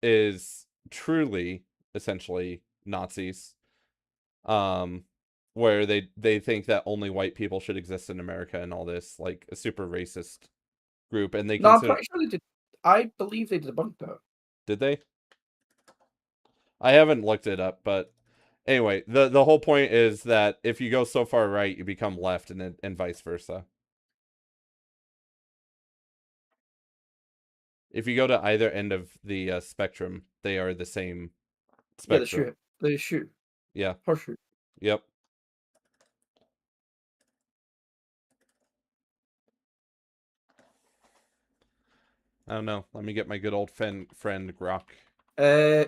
is truly essentially Nazis. Um where they think that only white people should exist in America and all this, like a super racist group, and they No, I'm consider. pretty sure they did. I believe they debunked that. Did they? I haven't looked it up, but anyway, the whole point is that if you go so far right, you become left, and vice versa. If you go to either end of the spectrum, they are the same Yeah, they spectrum. shoot. They shoot. Yeah. Horseshoe. Yep. I don't know. Let me get my good old friend Grok. Uh,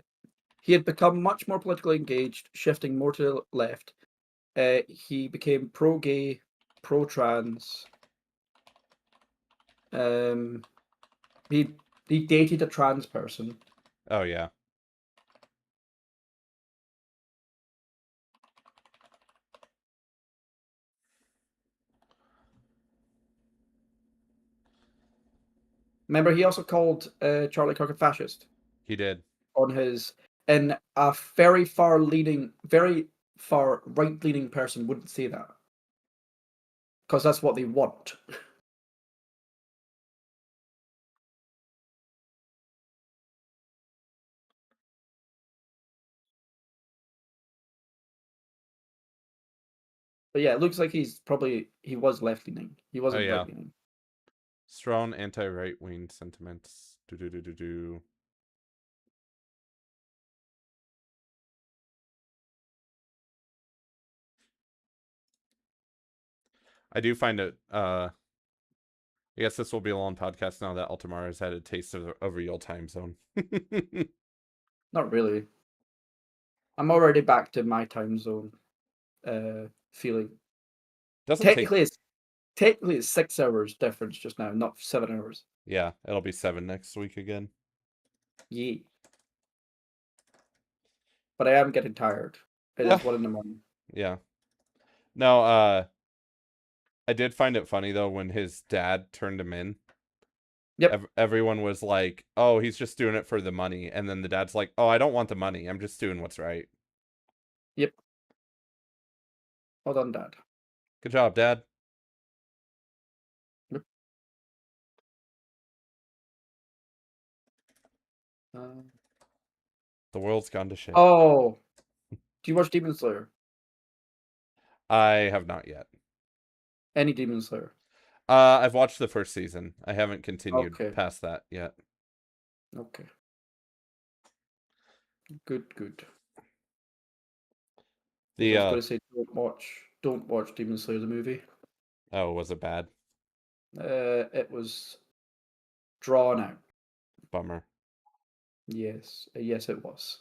he had become much more politically engaged, shifting more to the left. He became pro-gay, pro-trans. Um, he he dated a trans person. Oh yeah. Remember, he also called Charlie Kirk a fascist He did. on his. And a very far right-leaning person wouldn't say that because that's what they want. But yeah, it looks like he was left-leaning. He Oh wasn't yeah. right-leaning. Strong anti-right wing sentiments. Do do do do do. I do find it. I guess this will be a long podcast now that Altamar has had a taste of a real time zone. Not really. I'm already back to my time zone feeling. Doesn't take. Technically, it's technically it's 6 hours difference just now, not 7 hours. Yeah, it'll be 7 next week again. Yeah, but I am getting tired. It Yeah. is 1 in the morning. Yeah. No, I did find it funny though when his dad turned him in. Yep, Everyone was like, "Oh, he's just doing it for the money," and then the dad's like, "Oh, I don't want the money. I'm just doing what's right." yep. Well done, Dad. Good job, Dad. Yep. Uh, The world's gone to shit. oh, do you watch Demon Slayer? I have not yet. Any Demon Slayer? I've watched the first season. I haven't continued Okay, past that yet. okay. Good, good. Because The I was going to say, don't watch Demon Slayer the movie. Oh, was it bad? It was drawn out. Bummer. Yes, yes, it was.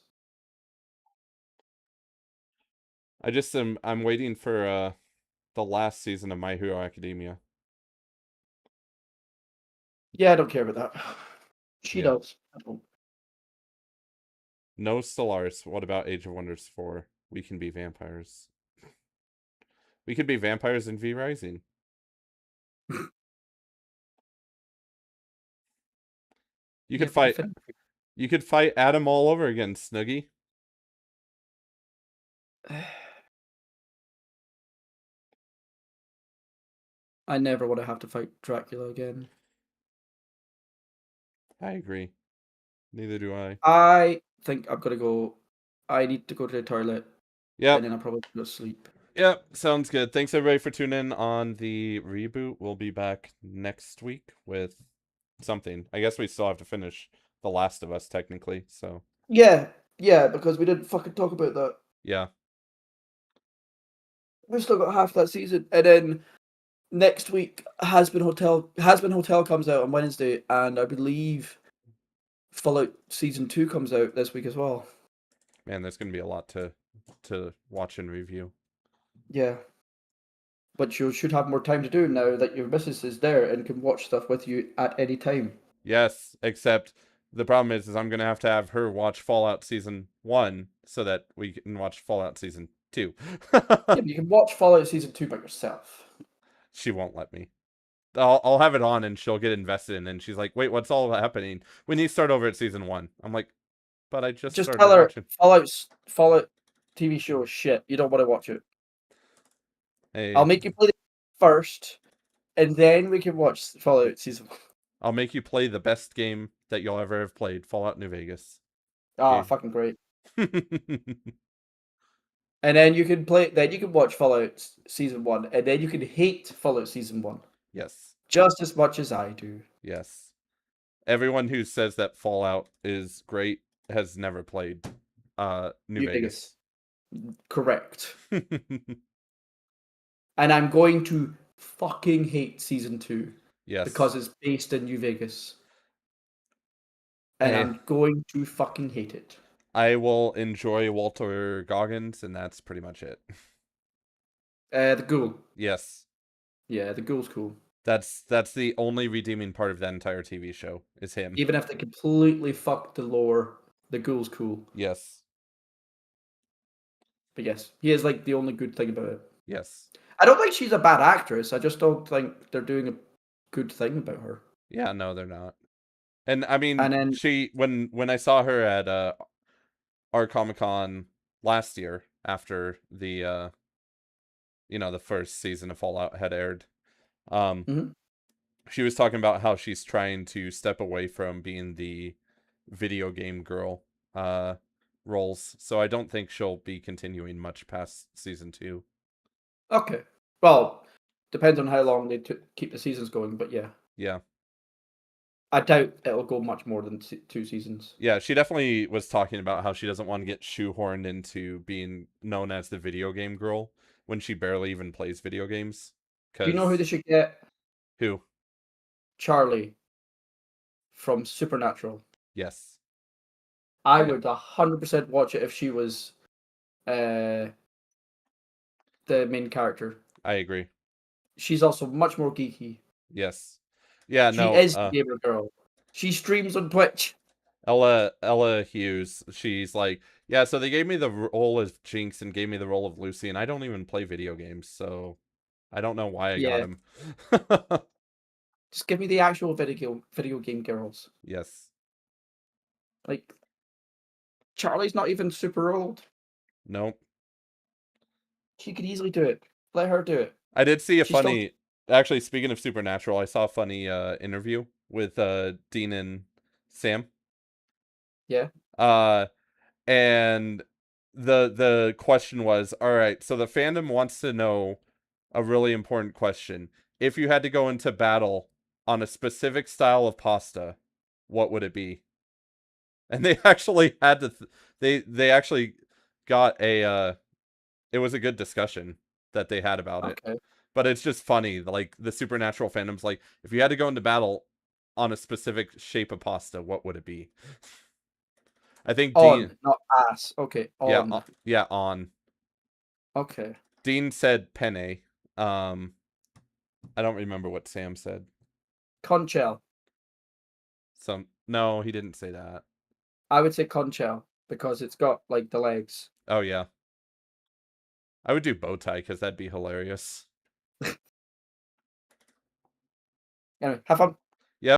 I'm waiting for the last season of My Hero Academia. Yeah, I don't care about that. She Yeah. does. I don't. No Stellaris. What about Age of Wonders 4? We can be vampires. We could be vampires in V Rising. You Yeah, could but the fight fin. you could fight Adam all over again, Snoogie. I never want to have to fight Dracula again. I agree. Neither do I. I think I'm gonna go. I need to go to the toilet, and Yep. then I'll probably go to sleep. Yep. Sounds good. Thanks everybody for tuning in on the reboot. We'll be back next week with something. I guess we still have to finish The Last of Us technically. So Yeah, yeah, because we didn't fucking talk about that. yeah. We've still got half that season, and then next week Has Been Hotel comes out on Wednesday, and I believe Fallout Season 2 comes out this week as well. Man, there's gonna be a lot to watch and review. Yeah. But you should have more time to do now that your missus is there and can watch stuff with you at any time. Yes, except the problem is I'm gonna have to have her watch Fallout Season 1 so that we can watch Fallout Season 2. Yeah, but you can watch Fallout Season 2 by yourself. She won't let me. I'll have it on and she'll get invested in it, and she's like, wait, what's all happening? We need to start over at Season 1. I'm like, but I just Just started tell her watching. Fallout TV show is shit. You don't want to watch it. I'll Hey, make you play it first, and then we can watch Fallout Season 1. I'll make you play the best game that you'll ever have played, Fallout New Vegas. Ah, Okay. fucking great. And then you can play. Then you can watch Fallout Season 1, and then you can hate Fallout Season 1 Yes. just as much as I do. Yes. Everyone who says that Fallout is great has never played New New Vegas. Vegas. Correct. And I'm going to fucking hate Season 2 Yes. because it's based in New Vegas. And I I'm going to fucking hate it. I will enjoy Walter Goggins, and that's pretty much it. The Ghoul. Yes. Yeah, the Ghoul's cool. That's the only redeeming part of that entire TV show is him. Even if they completely fuck the lore, the Ghoul's cool. Yes. But yes, he is like the only good thing about it. Yes. I don't think she's a bad actress. I just don't think they're doing a good thing about her. Yeah, no, they're not. And I And mean, then, she when I saw her at our Comic-Con last year after the the first season of Fallout had aired, um mhm. she was talking about how she's trying to step away from being the video game girl roles. So I don't think she'll be continuing much past season 2. Okay. Well, depends on how long they keep the seasons going, but yeah. Yeah. I doubt it'll go much more than 2 seasons. Yeah, she definitely was talking about how she doesn't want to get shoehorned into being known as the video game girl when she barely even plays video games. Do you know who they Cause should get? who? Charlie from Supernatural. Yes. I Yeah, would 100% watch it if she was uh, the main character. I agree. She's also much more geeky. Yes. Yeah, She no, is the gamer girl. She streams on Twitch. Ella Hughes, she's like, yeah, so they gave me the role of Jinx and gave me the role of Lucy, and I don't even play video games, so I don't know why I got Yeah, him. just give me the actual video game girls. Yes. Like Charlie's not even super old. Nope. She could easily do it. Let her do it. I did see a She's still funny, actually, speaking of Supernatural, I saw a funny interview with Dean and Sam. yeah. Uh and the question was, all right, so the fandom wants to know a really important question. If you had to go into battle on a specific style of pasta, what would it be? And they actually had to they actually got a it was a good discussion. that they had about it. Okay. But it's just funny, like the supernatural fandom's like, if you had to go into battle on a specific shape of pasta, what would it be? I think Dean, On, not ass. Okay, yeah, on. yeah, on. Okay. Dean said penne. Um, I don't remember what Sam said. Conchel. No, he didn't say that. I would say conchel because it's got like the legs. Oh yeah, I would do bow tie because that'd be hilarious. Anyway, have fun.